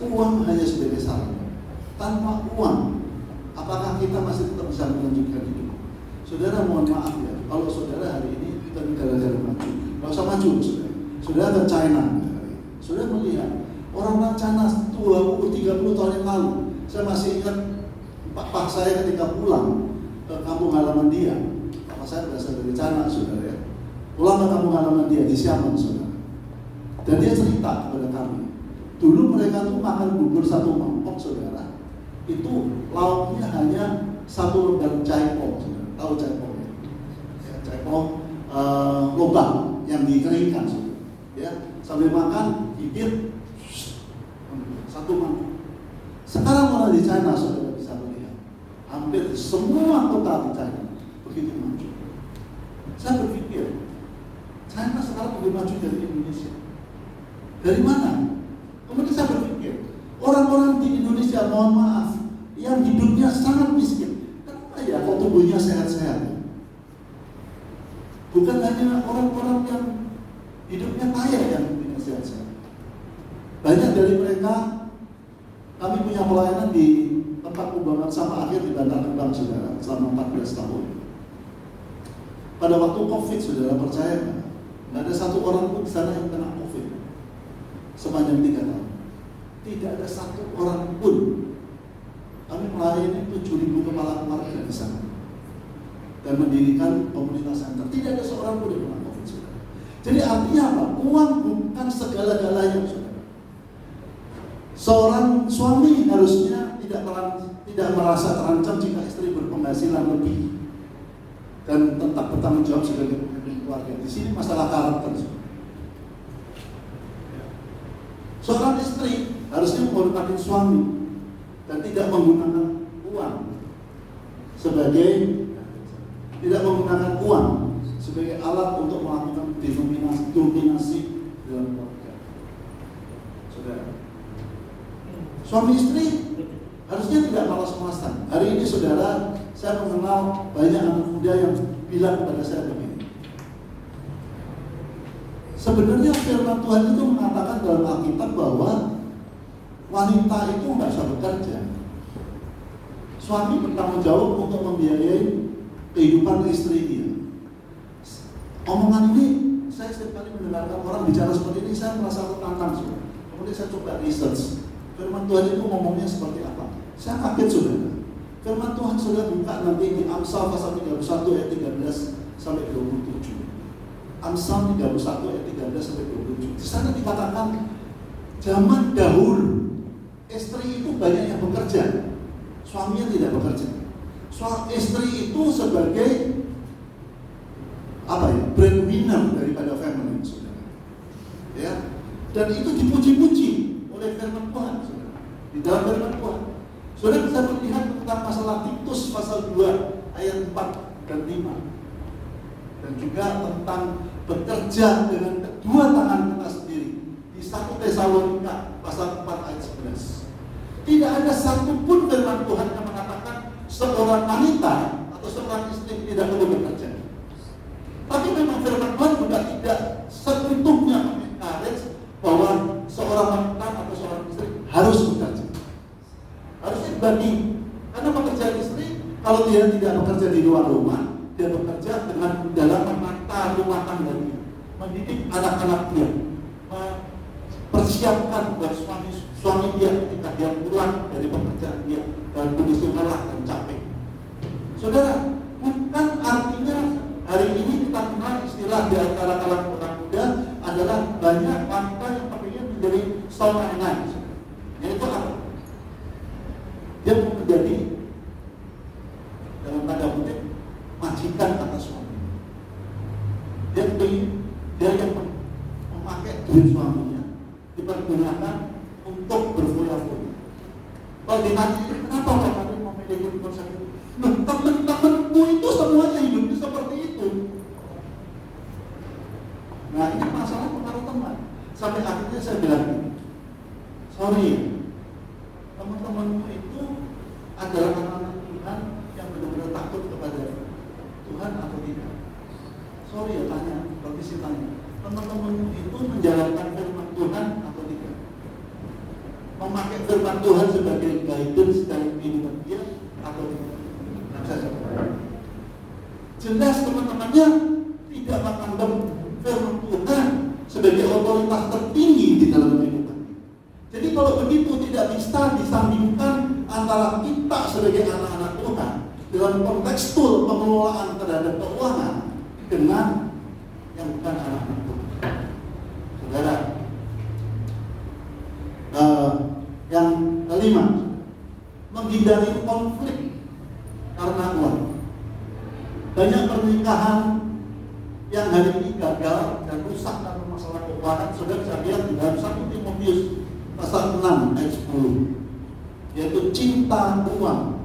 Uang hanya sebagai sarana. Tanpa uang, apakah kita masih tetap bisa melanjutkan hidup? Saudara mohon maaf ya, kalau saudara hari ini kita negara-negara maju, nggak usah maju saudara. Saudara ke China, saudara melihat orang-orang China 20-30 tahun yang lalu. Saya masih ingat pak saya ketika pulang ke kampung halaman dia. Pak saya berasal dari China, saudara ya. Pulang ke kampung halaman dia di Xiamen, saudara. Dan dia cerita kepada kami, dulu mereka tuh makan bubur satu mangkok, saudara. Itu lauknya hanya satu lembar caipo, saudara. Tahu caipo ya? Caipo lobang yang dikeringkan, saudara. Ya, sambil makan gigit satu mangkok. Sekarang malah di China, saudara bisa melihat, hampir semua kota di China begitu maju. Saya berpikir, China sekarang lebih maju dari Indonesia. Dari mana? Kemudian saya berpikir, orang-orang di Indonesia, mohon maaf, yang hidupnya sangat miskin. Kenapa ya kok tubuhnya sehat-sehat? Bukan hanya orang-orang yang hidupnya kaya yang hidupnya sehat-sehat. Banyak dari mereka, kami punya pelayanan di tempat pembuangan sampah akhir di Bantar Gebang, saudara, selama 14 tahun. Pada waktu COVID, saudara percaya nggak ada satu orang pun di sana yang kena COVID sepanjang 3 tahun. Tidak ada satu orang pun. Kami melayani 7.000 kepala keluarga di sana dan mendirikan komunitas center. Tidak ada seorang pun yang kena COVID, saudara. Jadi artinya apa? Uang bukan segala-galanya, saudara. Seorang suami harusnya tidak merasa terancam jika istri berpenghasilan lebih dan tetap bertanggung jawab sebagai pemimpin keluarga. Di sini masalah karakter. Seorang istri harusnya menghormati suami dan tidak menggunakan uang sebagai alat untuk melakukan dominasi dalam keluarga. Saudara, suami istri harusnya tidak malas-malasan. Hari ini saudara, saya mengenal banyak anak muda yang bilang kepada saya begini. Sebenarnya firman Tuhan itu mengatakan dalam Alkitab bahwa wanita itu nggak usah bekerja. Suami bertanggung jawab untuk membiayai kehidupan istri dia. Omongan ini saya setiap kali mendengarkan orang bicara seperti ini, saya merasa tertantang. Kemudian saya coba research. Firman Tuhan itu ngomongnya seperti apa? Saya kaget, saudara. Firman Tuhan sudah buka nanti di Amsal pasal 31 ayat 13 sampai 27. Amsal 31 ayat 13 sampai 27. Di sana dikatakan zaman dahulu istri itu banyak yang bekerja, suaminya tidak bekerja. Istri itu sebagai breadwinner daripada family, saudara. Ya, dan itu dipuji-puji oleh firman Tuhan, saudara. Di dalam firman Tuhan, saudara bisa melihat tentang masalah Titus pasal 2 ayat 4 dan 5, dan juga tentang bekerja dengan kedua tangan kita sendiri di 1 Tesalonika pasal 4 ayat 11. Tidak ada satupun firman Tuhan yang mengatakan seorang wanita atau seorang istri tidak perlu bekerja. Tapi memang firman Tuhan juga tidak seutuhnya mengencourage bahwa seorang wanita atau seorang istri harus bekerja. Harusnya dibagi. Karena pekerjaan istri, kalau dia tidak bekerja di luar rumah, dia bekerja dengan dalam menata rumah tangganya, mendidik anak-anak dia, mempersiapkan buat suami dia ketika dia pulang dari pekerjaan dia dan kondisi lelah dan capek. Saudara, bukan artinya hari ini kita kenal istilah di antara kalangan orang muda adalah banyak wanita yang pengen menjadi seorang. Yaitu apa? Dia mau menjadi dalam tanda kutip majikan atas suami. Dia yang memakai duit suaminya dipergunakan untuk berfoya-foya. Kalau ditanya kenapa kami memiliki konsep itu? Nah, teman-temanku itu semuanya hidupnya seperti itu. Nah, ini masalah pengaruh teman. Sampai akhirnya saya bilang, sorry, teman-temanmu itu adalah anak-anak Tuhan yang benar-benar takut kepada Tuhan atau tidak? Sorry ya tanya, berarti sih tanya. Teman-temanmu itu menjalankan firman Tuhan atau tidak? Memakai firman Tuhan sebagai guidance dalam kehidupan dia atau tidak? jelas teman-temannya tidak menganggap firman Tuhan sebagai otoritas tertinggi di dalam kehidupan. Jadi kalau begitu tidak bisa disandingkan antara kita sebagai anak-anak Tuhan dalam kontekstul pengelolaan terhadap keuangan dengan yang bukan anak-anak Tuhan. Saudara, yang kelima, menghindari konflik karena uang. Banyak pernikahan yang hari ini gagal dan rusak karena masalah keuangan. Saudara bisa lihat di dalam 1 Timotius pasal 6 ayat 10, yaitu cinta uang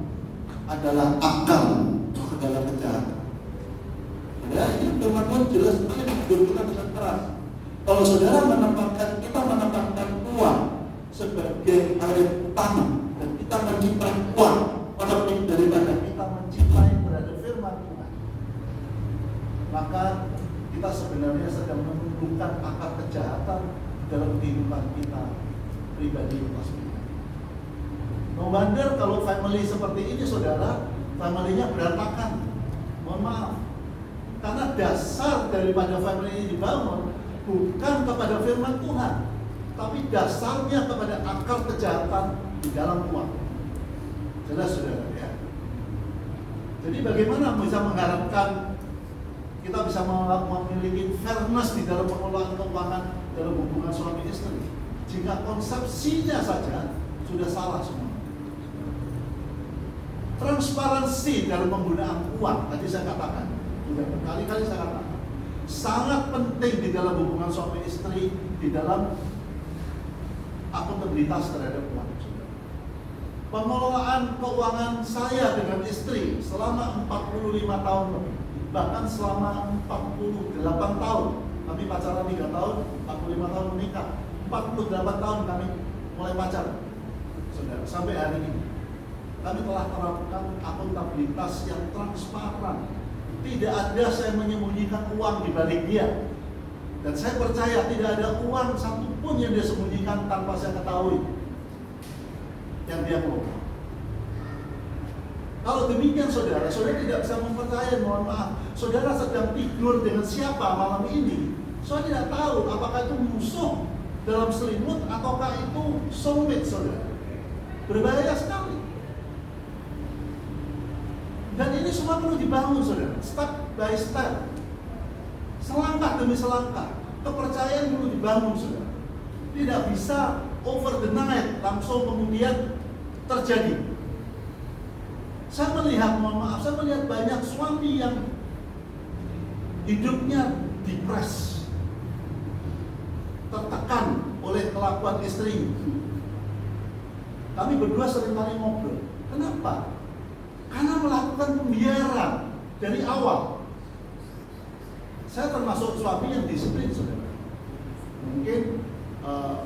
adalah akal segala kejahatan. Ya, ini firman Tuhan jelas sekali menunjukkan dengan keras. Kalau saudara kita menempatkan uang sebagai alat utama dan kita mencintai uang lebih daripada kita mencintai terhadap firman Tuhan, maka kita sebenarnya sedang menumbuhkan akar kejahatan dalam kehidupan kita pribadi lepas kita. No wonder kalau family seperti ini, saudara, family-nya berantakan. Mohon maaf, karena dasar daripada family ini dibangun bukan kepada firman Tuhan, tapi dasarnya kepada akar kejahatan di dalam uang. Jelas, saudara, ya. Jadi bagaimana bisa mengharapkan kita bisa memiliki fairness di dalam pengelolaan keuangan dalam hubungan suami istri jika konsepsinya saja sudah salah semua. Transparansi dalam penggunaan uang, tadi saya katakan, sudah berkali-kali saya katakan, sangat penting di dalam hubungan suami istri, di dalam akuntabilitas terhadap uang. Pengelolaan keuangan saya dengan istri selama 45 tahun lebih, bahkan selama 48 tahun, kami pacaran 3 tahun, 45 tahun menikah, 48 tahun kami mulai pacaran, saudara, sampai hari ini kami telah terapkan akuntabilitas yang transparan. Tidak ada saya menyembunyikan uang di balik dia, dan saya percaya tidak ada uang satupun yang dia sembunyikan tanpa saya ketahui yang dia kelola. Kalau demikian, saudara tidak bisa mempercayai, mohon maaf, saudara sedang tidur dengan siapa malam ini. Saudara tidak tahu apakah itu musuh dalam selimut ataukah itu soulmate, saudara. Berbahaya sekali. Dan ini semua perlu dibangun, saudara, step by step, selangkah demi selangkah. Kepercayaan perlu dibangun, saudara. Tidak bisa over the night langsung kemudian terjadi. Saya melihat, mohon maaf, saya melihat banyak suami yang hidupnya depres, tertekan oleh kelakuan istri. Kami berdua seringkali ngobrol. Kenapa? Karena melakukan pembiaran dari awal. Saya termasuk suami yang disiplin, saudara. Mungkin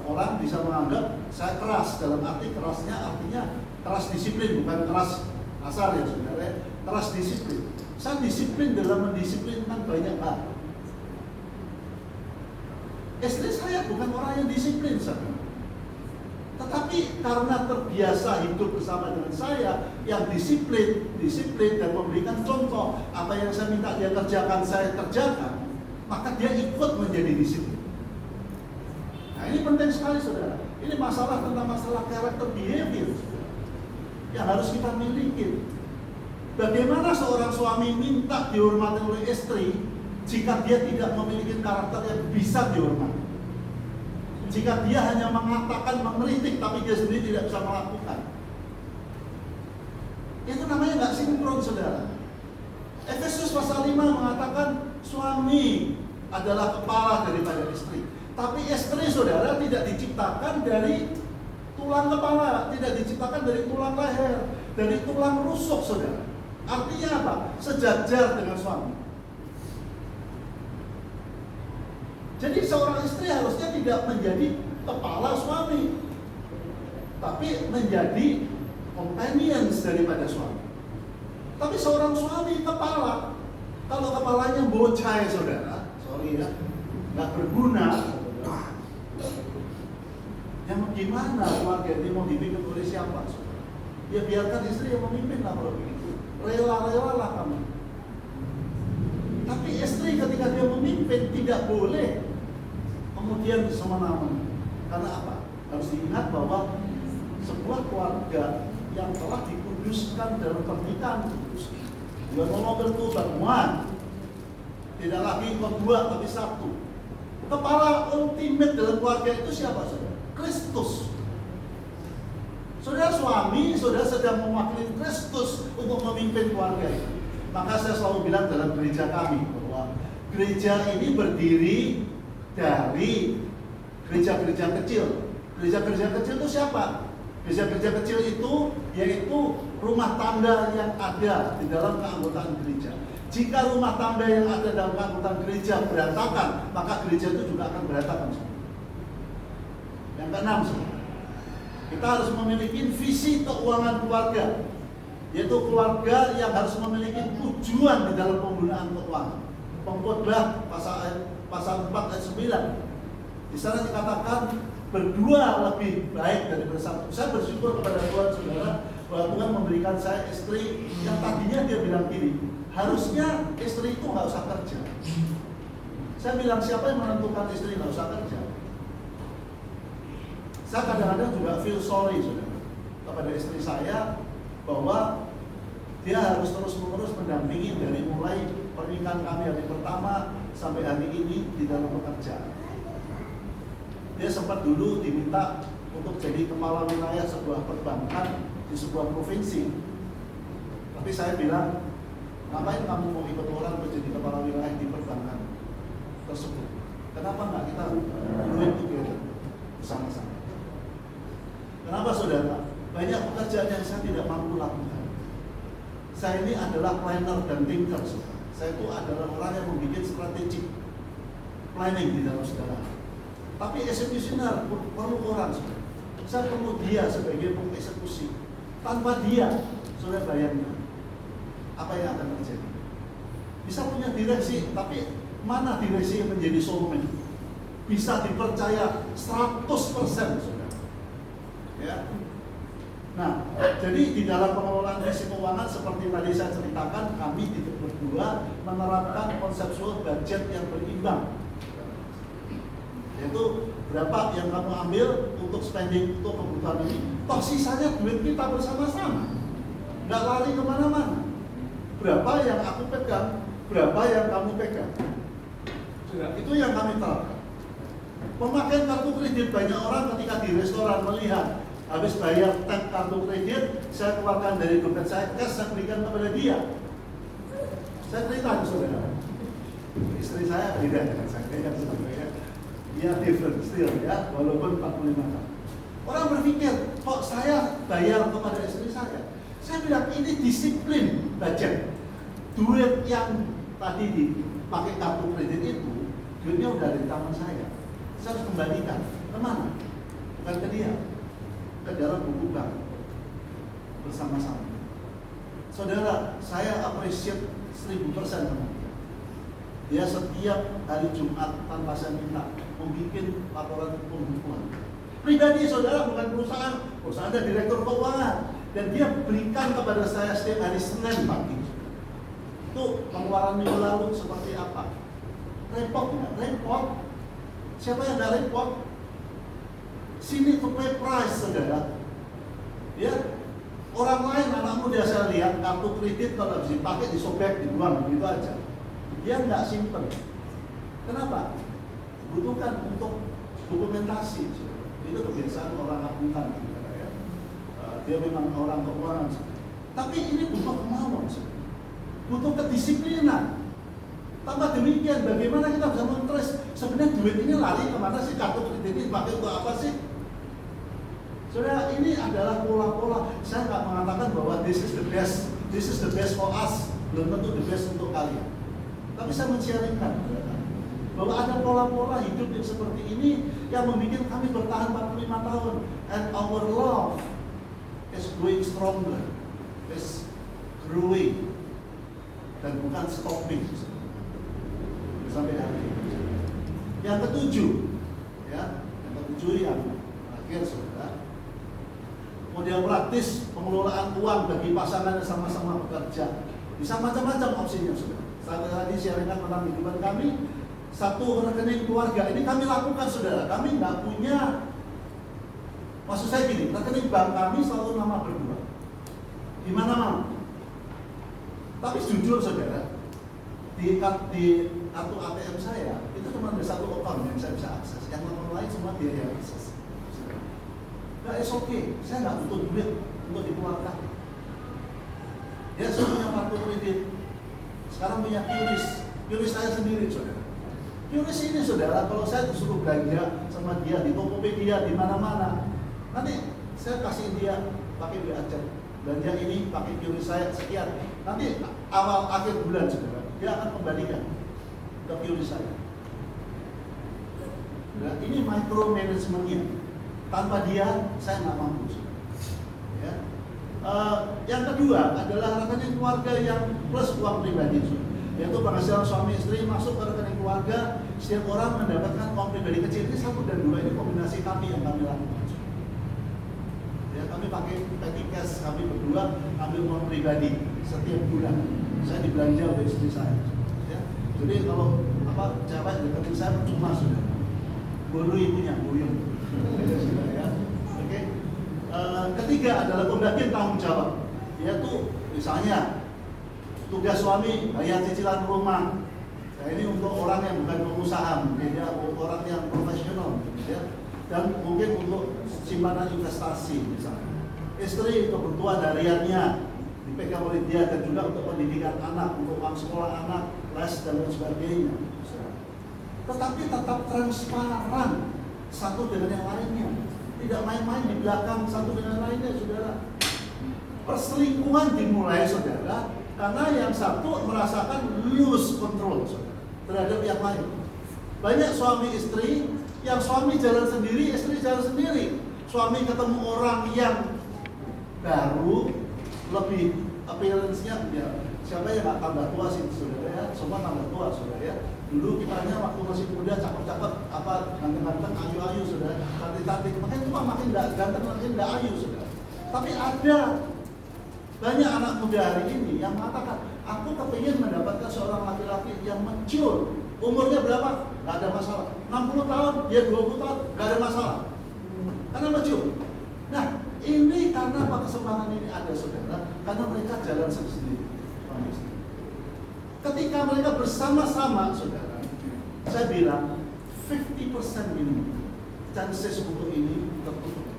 orang bisa menganggap saya keras, dalam arti kerasnya artinya keras disiplin, bukan keras asal ya, saudara. Keras disiplin. Saya disiplin dalam mendisiplinkan banyak hal. Istri saya bukan orang yang disiplin, saudara. Tetapi karena terbiasa hidup bersama dengan saya yang disiplin dan memberikan contoh apa yang saya minta dia kerjakan, saya kerjakan, maka dia ikut menjadi disiplin. Nah, ini penting sekali, saudara. Ini masalah tentang masalah karakter behavior, saudara, yang harus kita miliki. Bagaimana seorang suami minta dihormati oleh istri jika dia tidak memiliki karakter yang bisa dihormati? Jika dia hanya mengatakan, mengkritik, tapi dia sendiri tidak bisa melakukan, itu namanya nggak sinkron, saudara. Efesus pasal 5 mengatakan suami adalah kepala daripada istri. Tapi istri, saudara, tidak diciptakan dari tulang kepala, tidak diciptakan dari tulang leher, dari tulang rusuk, saudara. Artinya apa? Sejajar dengan suami. Jadi seorang istri harusnya tidak menjadi kepala suami, tapi menjadi companions daripada suami. Tapi seorang suami kepala, kalau kepalanya bocah, saudara, sorry ya, nggak berguna, yang gimana keluarga ini mau dipimpin oleh siapa? Ya biarkan istri yang memimpin lah kalau begitu. Rela-rela lah kamu. memimpin, tidak boleh kemudian semena-mena. Karena apa? Harus diingat bahwa sebuah keluarga yang telah dikuduskan dalam pernikahan kudus, dia no longer two but one, tidak lagi kedua tapi satu. Kepala ultimate dalam keluarga itu siapa saudara? Kristus. Saudara suami, saudara sedang mewakili Kristus untuk memimpin keluarga itu. Maka saya selalu bilang dalam gereja kami bahwa gereja ini berdiri dari gereja-gereja kecil. Gereja-gereja kecil itu siapa? Gereja-gereja kecil itu yaitu rumah tangga yang ada di dalam keanggotaan gereja. Jika rumah tangga yang ada dalam keanggotaan gereja berantakan, maka gereja itu juga akan berantakan. Yang keenam, kita harus memiliki visi keuangan keluarga, yaitu keluarga yang harus memiliki tujuan di dalam penggunaan keuangan. Pengkhotbah pasal 4 ayat 9. Di sana dikatakan berdua lebih baik daripada satu. Saya bersyukur kepada Tuhan saudara bahwa Tuhan memberikan saya istri yang tadinya dia bilang gini, harusnya istri itu nggak usah kerja. Saya bilang siapa yang menentukan istri nggak usah kerja? Saya kadang-kadang juga feel sorry saudara kepada istri saya bahwa dia harus terus-menerus mendampingi dari mulai pernikahan kami hari pertama sampai hari ini di dalam pekerjaan. Dia sempat dulu diminta untuk jadi kepala wilayah sebuah perbankan di sebuah provinsi. Tapi saya bilang, ngapain kamu mau ikut orang menjadi kepala wilayah di perbankan tersebut? Kenapa nggak kita doing together bersama-sama? Kenapa saudara? Banyak pekerjaan yang saya tidak mampu lakukan. Saya ini adalah planner dan thinker. Saya itu adalah orang yang membuat strategi planning di dalam saudara. Tapi eksekusioner perlu orang. Saya perlu dia sebagai pengeksekusi. Tanpa dia, saudara bayangkan apa yang akan terjadi. Bisa punya direksi, tapi mana direksi yang menjadi soulmate? Bisa dipercaya 100%, saudara. Ya. Nah, jadi di dalam pengelolaan risiko keuangan seperti tadi saya ceritakan, kami berdua menerapkan konseptual budget yang berimbang. Yaitu berapa yang kamu ambil untuk spending untuk kebutuhan ini, toh sisanya duit kita bersama-sama, nggak lari kemana-mana. Berapa yang aku pegang, berapa yang kamu pegang. Itu yang kami terapkan. Pemakaian kartu kredit, banyak orang ketika di restoran melihat habis bayar tag kartu kredit, saya keluarkan dari dompet saya, cash saya berikan kepada dia. Saya cerita saudara, istri saya beda dengan saya yang sebagainya. Dia different still ya, walaupun 45 tahun. Orang berpikir, kok saya bayar kepada istri saya? Saya bilang ini disiplin budget. Duit yang tadi dipakai kartu kredit itu, duitnya udah di tangan saya. Saya harus kembalikan kemana? Bukan ke dia, ke dalam buku bank bersama-sama. Saudara, saya appreciate 1000% sama dia. Dia setiap hari Jumat tanpa saya minta membuat laporan pembukuan. Pribadi saudara, bukan perusahaan. Perusahaan ada direktur keuangan dan dia berikan kepada saya setiap hari Senin pagi. Itu pengeluaran minggu lalu seperti apa? Repot nggak? Repot. Siapa yang nggak repot? Sini to pay price saudara. Ya, orang lain anak muda saya lihat kartu kredit kalau habis dipakai disobek dibuang begitu aja. Dia nggak simpen. Kenapa? Butuhkan untuk dokumentasi. Itu kebiasaan orang akuntan. Ya. Dia memang orang keuangan. Tapi ini butuh kemauan. Butuh kedisiplinan. Tambah demikian, bagaimana kita bisa men-trace sebenarnya duit ini lari kemana sih, kartu kredit ini dipakai untuk apa sih? Saudara, ini adalah pola-pola. Saya nggak mengatakan bahwa this is the best for us, belum tentu the best untuk kalian. Tapi saya men-sharingkan bahwa ada pola-pola hidup yang seperti ini yang membuat kami bertahan 45 tahun, and our love is growing stronger, is growing, dan bukan stopping sampai hari ini. Yang ketujuh, ya, yang terakhir saudara, model praktis pengelolaan uang bagi pasangan yang sama-sama bekerja. Bisa macam-macam opsinya saudara. Saya tadi sharingkan tentang kehidupan kami. satu rekening keluarga. Ini kami lakukan, saudara. Kami nggak punya, maksud saya gini, rekening bank kami selalu nama berdua. Di mana-mana. Tapi jujur, saudara, di kartu ATM saya itu cuma ada satu account yang saya bisa akses. Yang lain semua dia yang akses. Nah, it's okay. Saya nggak butuh duit untuk dikeluarkan. Ya, saya punya kartu kredit. Sekarang punya QRIS saya sendiri, saudara. QRIS ini, saudara, kalau saya disuruh belanja sama dia di Tokopedia, di mana-mana, nanti saya kasih dia pakai aja. Belanja ini pakai QRIS saya sekian. Nanti awal akhir bulan, saudara, dia akan kembalikan ke QRIS saya. Nah, ini micromanagement-nya. Tanpa dia, saya nggak mampu, saudara. Ya. Yang kedua adalah rekening keluarga yang plus uang pribadi, yaitu penghasilan suami istri masuk ke rekening keluarga, setiap orang mendapatkan uang pribadi kecil. Ini 1 dan 2, ini kombinasi kami yang kami lakukan. Ya, kami pakai petty cash, kami berdua ambil uang pribadi setiap bulan. Saya dibelanja oleh istri saya. Ya. Jadi kalau cewek di rekening saya cuma, sudah guru ibunya buyung. Ya. Oke. Ketiga adalah pembagian tanggung jawab, yaitu misalnya tugas suami bayar cicilan rumah. Nah, ini untuk orang yang bukan pengusaha, mungkin ya, orang yang profesional, ya. Dan mungkin untuk simpanan investasi misalnya. Istri kebutuhan hariannya dipegang oleh dia, dan juga untuk pendidikan anak, untuk uang sekolah anak, les dan lain sebagainya. Tetapi tetap transparan satu dengan yang lainnya. Tidak main-main di belakang satu dengan lainnya, saudara. Perselingkuhan dimulai, saudara, karena yang satu merasakan lose control, saudara, terhadap yang lain. Banyak suami istri yang suami jalan sendiri, istri jalan sendiri. Suami ketemu orang yang baru, lebih appearance-nya, ya, siapa yang nggak tambah tua sih, saudara ya? Semua tambah tua, saudara ya. Dulu kitanya waktu masih muda, cakep-cakep, ganteng-ganteng, ayu-ayu, saudara, cantik-cantik. Makanya cuma makin nggak ganteng, makin nggak ayu, saudara. Tapi ada banyak anak muda hari ini yang mengatakan, aku kepingin mendapatkan seorang laki-laki yang mature. Umurnya berapa? Nggak ada masalah. 60 tahun, dia 20 tahun, nggak ada masalah. Karena mature. Nah, ini karena apa kesempatan ini ada, saudara? Karena mereka jalan sendiri. Ketika mereka bersama-sama, saudara, saya bilang 50% ini chances untuk ini tertutup.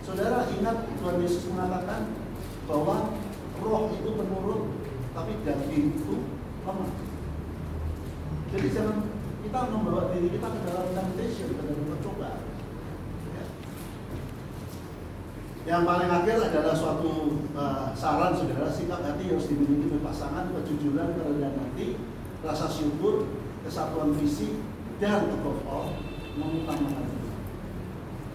Saudara ingat Tuhan Yesus mengatakan bahwa roh itu menurun, tapi daging itu lemah. Jadi jangan kita membawa diri kita ke dalam temptation, ke dalam percobaan. Ya. Yang paling akhir adalah suatu saran, saudara, sikap hati harus dimiliki oleh pasangan, kejujuran, kerendahan hati, rasa syukur, kesatuan visi, dan above all, mengutamakan Tuhan.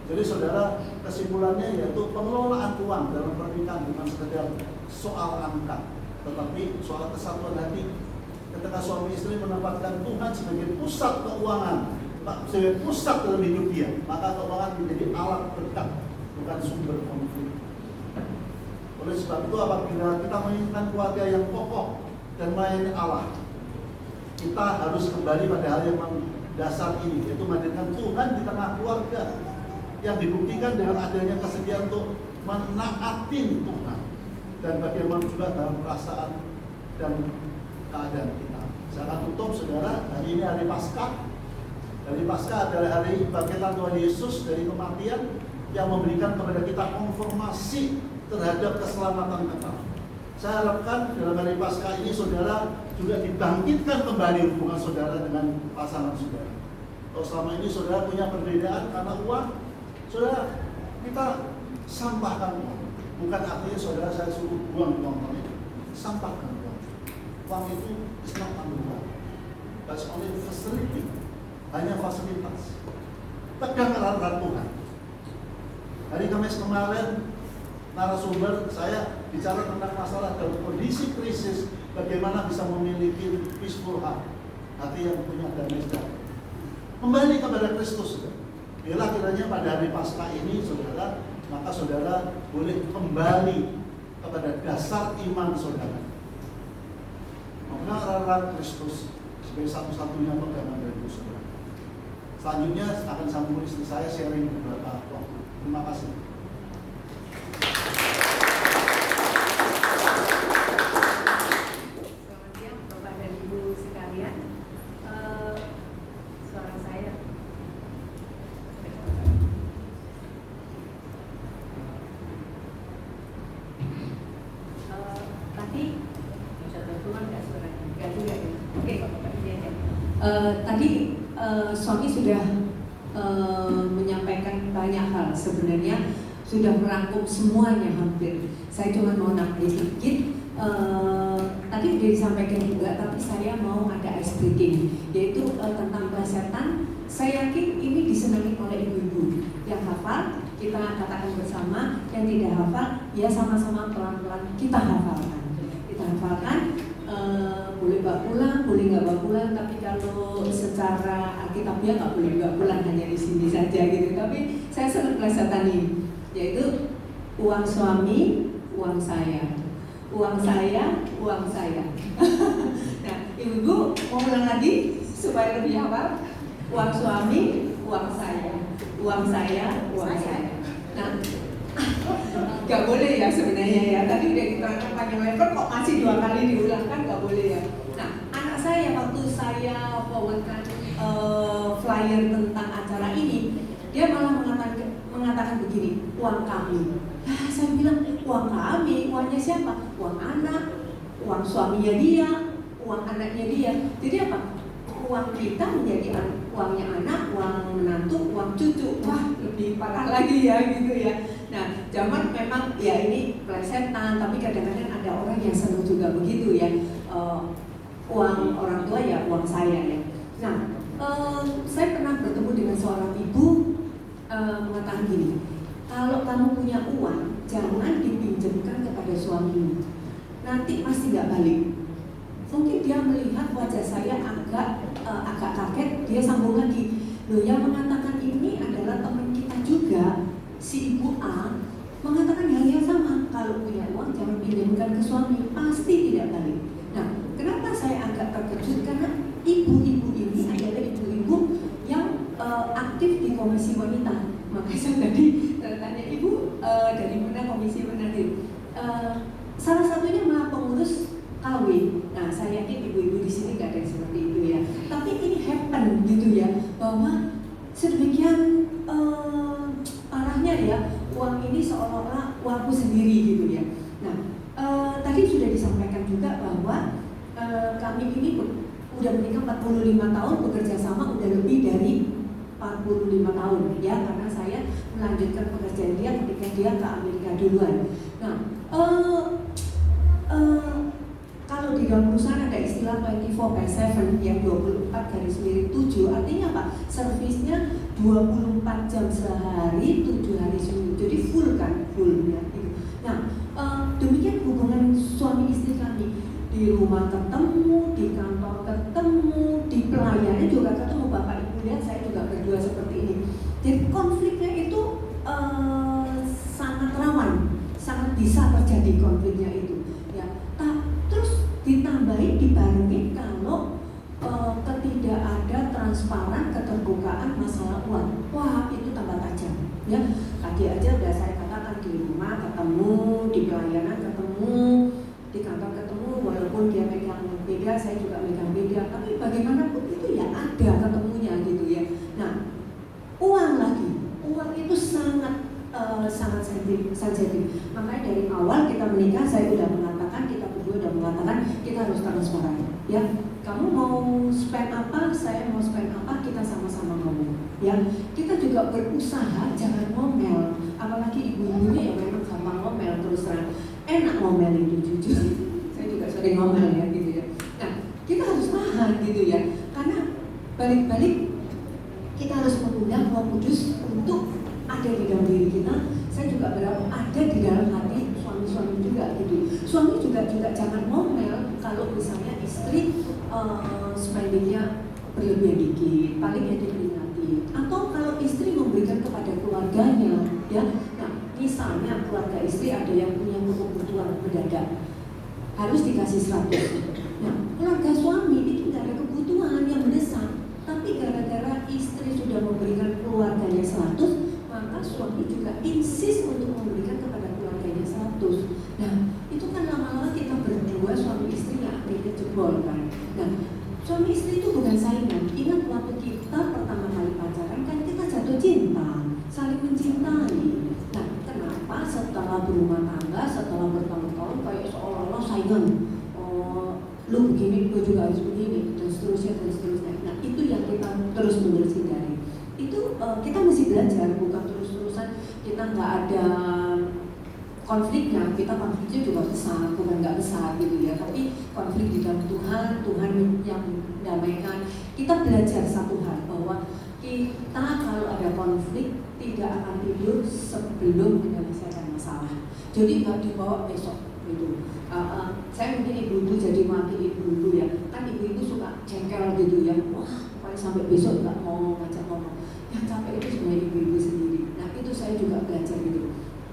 Jadi, saudara, kesimpulannya yaitu pengelolaan uang dalam pernikahan bukan sekedar soal angka, tetapi soal kesatuan hati. Ketika suami istri menempatkan Tuhan sebagai pusat keuangan, sebagai pusat dalam hidup dia, maka keuangan menjadi alat berkat, bukan sumber konflik. Oleh sebab itu, apabila kita menginginkan keluarga yang kokoh dan melayani Allah, kita harus kembali pada hal yang dasar ini, yaitu menghadirkan Tuhan di tengah keluarga, yang dibuktikan dengan adanya kesediaan untuk menaatin Tuhan, dan bagaimana juga dalam perasaan dan keadaan kita. Saya akan tutup, saudara. Hari ini hari Paskah. Hari Paskah adalah hari bangkitan Tuhan Yesus dari kematian, yang memberikan kepada kita konfirmasi terhadap keselamatan kekal. Saya harapkan dalam hari Paskah ini, saudara, juga dibangkitkan kembali hubungan saudara dengan pasangan saudara. Kalau selama ini saudara punya perbedaan karena uang, saudara, kita sampahkan uang. Bukan artinya saudara saya suruh buang uang itu, sampahkan uang. Uang itu is not number one. That's only facility. Hanya fasilitas. Pegang erat-erat Tuhan. Hari Kamis kemarin, narasumber saya bicara tentang masalah dalam kondisi krisis, bagaimana bisa memiliki peaceful heart, hati yang punya damai sejahtera. Kembali kepada Kristus. Bila kiranya pada hari Paskah ini, saudara, maka saudara boleh kembali kepada dasar iman saudara. Mengenal erat Kristus, sebagai satu-satunya pegangan dari Gus Dur. Selanjutnya akan sambung istri saya sharing beberapa waktu. Terima kasih. Selamat siang Bapak dan Ibu sekalian. Suara saya. Tadi sudah keluar nggak suaranya? Nggak juga ya. Oke, ini aja. Tadi suami sudah menyampaikan banyak hal, sebenarnya sudah merangkum semuanya hampir. Saya cuma mau nambah sedikit. Tadi sudah disampaikan juga, tapi saya mau ada ice breaking, yaitu tentang plesetan. Saya yakin ini disenangi oleh ibu-ibu yang hafal. Kita katakan bersama, yang tidak hafal, ya sama-sama pelan-pelan kita hafalkan. Kita hafalkan. Boleh bawa pulang, boleh nggak bawa pulang, tapi kalau secara alkitabiah nggak boleh bawa pulang, hanya di sini saja gitu. Tapi saya senang plesetan ini, yaitu uang suami, uang saya, uang saya, uang saya. Nah, ibu-ibu mau ulang lagi supaya lebih hafal. Uang suami, uang saya, uang saya, uang saya. Nah, nggak boleh ya sebenarnya ya. Tadi udah diterangkan panjang lebar, kok masih 2 kali diulangkan, nggak boleh ya. Nah, anak saya waktu saya forwardkan flyer tentang acara ini, dia malah mengatakan begini, uang kami. Nah, saya bilang uang kami, uangnya siapa? Uang anak, uang suaminya dia, uang anaknya dia. Jadi apa? Uang kita menjadi uangnya anak, uang menantu, uang cucu. Wah, lebih parah lagi ya gitu ya. Nah, zaman memang ya ini plesetan, tapi kadang-kadang ada orang yang senang juga begitu ya. Uang orang tua ya uang saya ya. Nah, saya pernah bertemu dengan seorang ibu mengatakan gini, kalau kamu punya uang, jangan dipinjamkan kepada suamimu, nanti pasti nggak balik. Mungkin dia melihat wajah saya agak kaget, dia sambung lagi, loh yang mengatakan ini adalah teman kita juga, si Ibu A mengatakan hal yang sama, kalau punya uang jangan pinjamkan ke suami, pasti tidak balik. Nah, kenapa saya agak terkejut? Karena ibu-ibu ini adalah ibu-ibu yang aktif di komisi wanita. Makanya saya tadi tanya, ibu dari mana komisi wanita? Salah satunya malah pengurus KW. Nah, saya yakin ibu-ibu di sini nggak ada yang seperti itu ya. Tapi ini happen gitu ya, bahwa sedemikian parahnya ya, uang ini seolah-olah uangku sendiri gitu ya. Nah, tadi sudah disampaikan juga bahwa kami ini udah menikah 45 tahun, bekerja sama udah lebih dari 45 tahun ya, karena saya melanjutkan pekerjaan dia ketika dia ke Amerika duluan. Nah, kalau di dalam perusahaan ada istilah 24/7 yang 24/7, artinya apa? Servisnya 24 jam sehari, 7 hari seminggu, jadi full kan, fullnya gitu. Nah, demikian hubungan suami istri kami, di rumah ketemu, di kantor ketemu, di pelayanan juga ketemu. Bapak Ibu lihat saya juga berdua seperti ini. Jadi konfliknya itu sangat rawan, sangat bisa terjadi konfliknya itu ya. Terus ditambahin, dibarengin kalau ketidak ada transparan, keterbukaan masalah uang. Wah, itu tambah tajam ya. Tadi aja udah saya katakan, di rumah ketemu, di pelayanan ketemu, di kantor ketemu, walaupun dia megang beda, saya juga megang beda, tapi bagaimanapun itu ya ada ketemunya gitu ya. Nah, uang lagi, uang itu sangat sensitif. Makanya dari awal kita menikah, saya sudah mengatakan, kita berdua sudah mengatakan kita harus transparan ya. Kamu mau spend apa, saya mau spend apa, kita sama-sama ngomong ya. Kita juga berusaha jangan ngomel, apalagi ibu-ibunya yang memang gampang ngomel, terus terang enak ngomel itu jujur. Saya juga sering ngomel ya gitu ya. Nah, kita harus tahan gitu ya, karena balik-balik kita harus mengundang Roh Kudus untuk ada di dalam diri kita. Saya juga berharap ada di dalam hati suami-suami juga gitu. Suami juga jangan ngomel kalau misalnya istri spendingnya berlebihan dikit, paling ya diperingati. Atau kalau istri memberikan kepada keluarganya ya. Nah, misalnya keluarga istri ada yang punya kebutuhan mendadak, harus dikasih 100. Nah, keluarga suami itu tidak ada kebutuhan, suami istri itu bukan saingan. Ingat waktu kita pertama kali pacaran kan kita jatuh cinta, saling mencintai. Nah, kenapa setelah berumah tangga, setelah bertahun-tahun kayak seolah-olah saingan? Oh, lu begini, gue juga harus begini, dan seterusnya. Nah, itu yang kita terus-menerus hindari. Itu kita mesti belajar, bukan terus-terusan kita nggak ada konfliknya. Kita konfliknya juga besar, bukan nggak besar gitu ya, tapi konflik di dalam Tuhan yang mendamaikan. Kita belajar satu hal, bahwa kita kalau ada konflik tidak akan tidur sebelum menyelesaikan masalah. Jadi nggak dibawa besok gitu. Saya mungkin ibu-ibu jadi mati ibu-ibu ya, kan ibu-ibu suka jengkel gitu ya, wah paling sampai besok nggak mau ngajak ngomong. Yang capek itu sebenarnya ibu-ibu sendiri. Nah itu saya juga belajar gitu.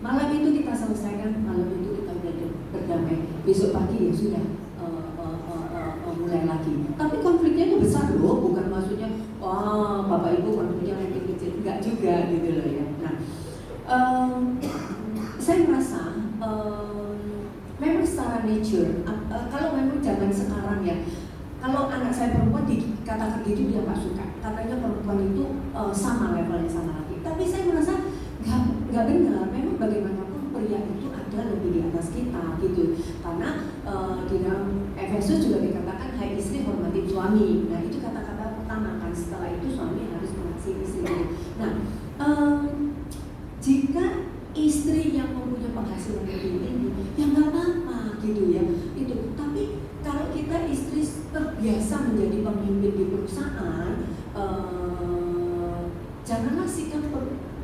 Malam itu kita selesaikan, malam itu kita berdamai. Besok pagi ya sudah mulai lagi. Tapi konfliknya itu besar loh, bukan maksudnya wah bapak ibu konfliknya kecil, enggak juga gitu loh ya. Nah, saya merasa memang secara nature, kalau memang zaman sekarang ya, kalau anak saya perempuan dikatakan gitu dia nggak suka, katanya perempuan itu sama levelnya sama laki. Tapi saya merasa nggak benar. Memang bagaimanapun pria itu ada lebih di atas kita gitu. Karena di dalam Efesus juga dikatakan hai istri hormati suami. Nah itu kata-kata pertama kan. Setelah itu suami harus mengasihi istri. Nah jika istri yang mempunyai penghasilan lebih tinggi, ya nggak apa-apa gitu ya. Itu. Tapi kalau kita istri terbiasa menjadi pemimpin di perusahaan, janganlah sikap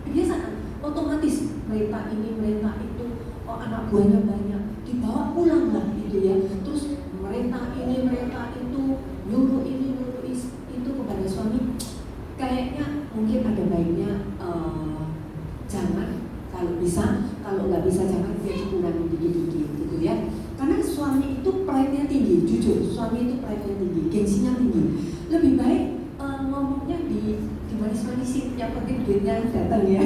kebiasaan otomatis merintah ini merintah itu, oh anak buahnya banyak dibawa pulang lah gitu ya. Terus merintah ini merintah itu, nyuruh ini nyuruh itu kepada suami. Kayaknya mungkin ada baiknya jangan, kalau bisa, kalau nggak bisa jangan dia dikurangi dikit-dikit gitu ya. Karena suami itu pride-nya tinggi, jujur suami itu pride-nya tinggi, gengsinya tinggi. Lebih baik ngomongnya di manis-manisin, yang penting duitnya datang ya.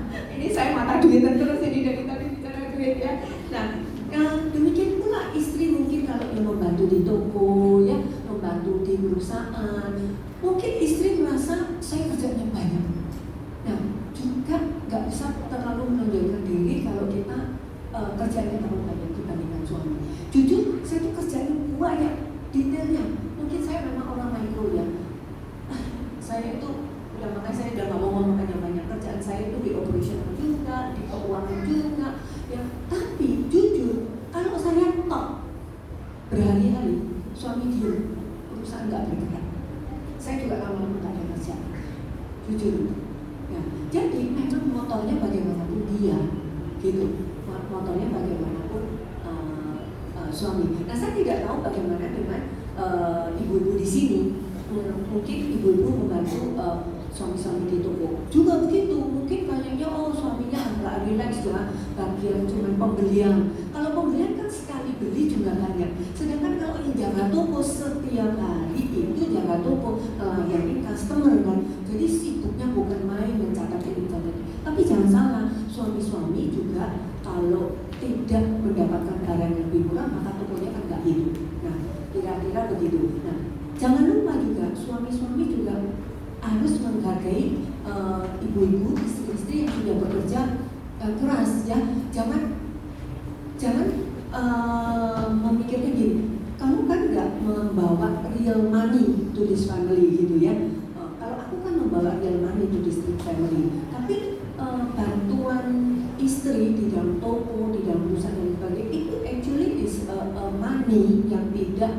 Ini saya mata duitan terus jadi dari tadi bicara duit ya. Nah, demikian pula istri mungkin kalau yang membantu di toko ya, membantu di perusahaan, mungkin istri merasa saya kerjanya banyak. Nah, juga nggak bisa terlalu menonjolkan diri kalau kita kerjanya terlalu banyak dibandingkan suami. Jujur, saya tuh kerjanya banyak detailnya. Mungkin saya memang orang mikro ya. Saya itu udah, makanya saya udah nggak mau ngomong banyak kerjaan saya itu di operational juga, di keuangan juga ya. Tapi jujur kalau saya top berhari-hari suami diem, perusahaan nggak bergerak, saya juga lama-lama nggak ada kerjaan, jujur ya. Jadi memang motornya bagaimanapun dia gitu, motornya bagaimanapun suami. Nah saya tidak tahu bagaimana dengan ibu-ibu di sini. Mungkin ibu-ibu membantu suami-suami di toko juga begitu. Mungkin kayaknya oh suaminya agak relax ya, bagian cuma pembelian. Kalau pembelian kan sekali beli juga banyak. Sedangkan kalau yang jaga toko setiap hari itu jaga toko, melayani customer kan. Jadi sibuknya bukan main mencatat ini. Tapi jangan salah, suami-suami juga kalau tidak mendapatkan barang yang lebih murah maka tokonya kan nggak hidup. Nah kira-kira begitu. Nah jangan lupa juga suami-suami juga harus menghargai ibu-ibu, istri-istri yang sudah bekerja keras ya. Jangan memikirkan gini, kamu kan nggak membawa real money to this family gitu ya. Kalau aku kan membawa real money to this family, tapi bantuan istri di dalam toko, di dalam perusahaan dan sebagainya itu actually is money yang tidak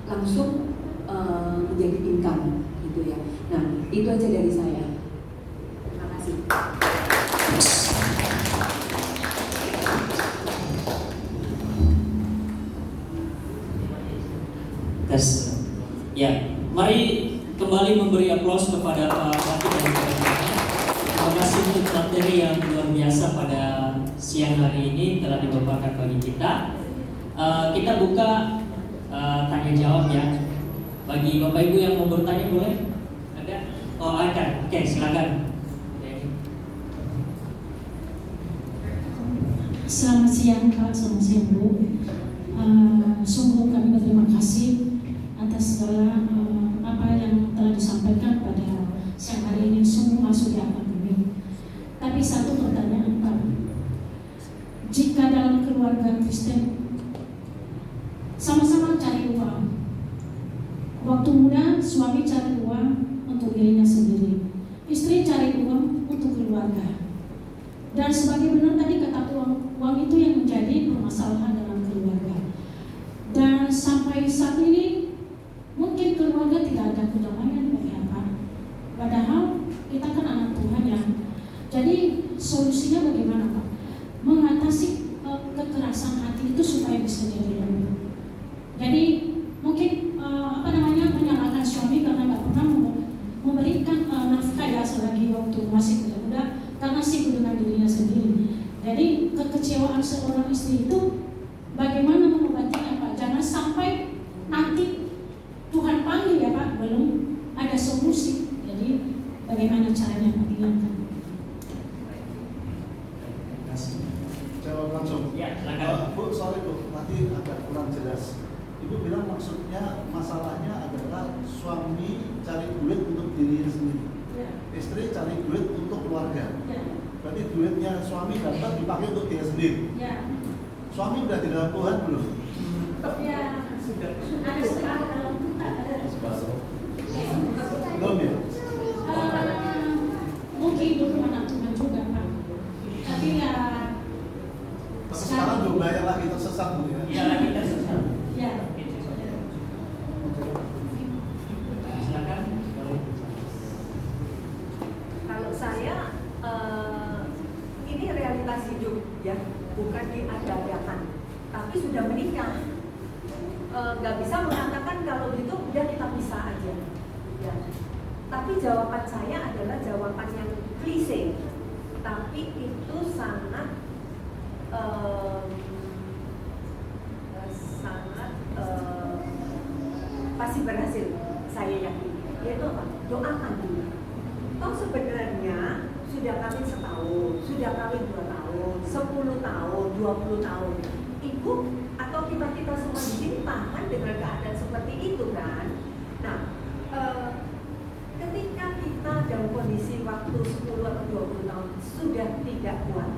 langsung menjadi income gitu ya. Nah itu aja dari saya. Terima kasih. Tes. Ya, mari kembali memberi aplaus kepada Pak Bati dan teman-teman. Terima kasih untuk materi yang luar biasa pada siang hari ini telah dibawakan bagi kita. Kita buka tanya jawab ya. Bagi Bapak Ibu yang mau bertanya boleh? Ada? Oh ada. Oke, silakan. Selamat siang Pak, selamat siang Bu. Sungguh kami berterima kasih atas segala apa yang telah disampaikan pada siang hari ini semua sudah akademik. Tapi satu pertanyaan Pak, jika dalam keluarga Kristen sama-sama cari uang, waktu muda suami cari uang untuk dirinya sendiri, istri cari uang untuk keluarga, dan sebagai benar tadi kata uang itu yang menjadi permasalahan dalam keluarga. Dan sampai saat ini mungkin keluarga tidak ada kedamaian bagi apa. Padahal kita kan anak Tuhan ya. Jadi solusinya bagaimana Pak? Mengatasi kekerasan hati itu supaya bisa jadi lebih. Jadi mungkin menyalahkan suami karena nggak pernah memberikan nafkah ya selagi waktu masih muda-muda karena sibuk dengan dirinya sendiri. Jadi kekecewaan seorang istri itu bagaimana mengobatinya Pak? Jangan sampai nanti Tuhan panggil ya Pak, belum ada solusi. Jadi bagaimana caranya menghilangkan? Jawab langsung. Ya, silakan. Bu, sorry Bu, nanti agak kurang jelas. Ibu bilang maksudnya masalahnya adalah suami cari duit untuk dirinya sendiri, istri cari duit untuk keluarga. Berarti duitnya suami dapat dipakai untuk dia sendiri. Suami udah di dalam Tuhan belum? Ya, ada setengah dalam Belum ya? mungkin hidup anak Tuhan juga Pak. Tapi ya Tapi sekarang belum bayar lagi tersesat Bu ya? Iya, lagi tersesat. ya. Silakan. Kalau saya ini realitas hidup ya, bukan diada-adakan, tapi sudah menikah. Nggak bisa mengatakan kalau gitu udah kita pisah aja. Ya. Tapi jawaban saya adalah jawaban yang klise, tapi itu sangat pasti berhasil. Saya yakin. Yaitu apa? Doakan dulu. Toh sebenarnya sudah kawin setahun, sudah kawin 2 tahun, 10 tahun, 20 tahun. Ibu atau kita semua di sini tahan dengan keadaan seperti itu kan? Nah, ketika kita dalam kondisi waktu 10 atau 20 tahun sudah tidak kuat,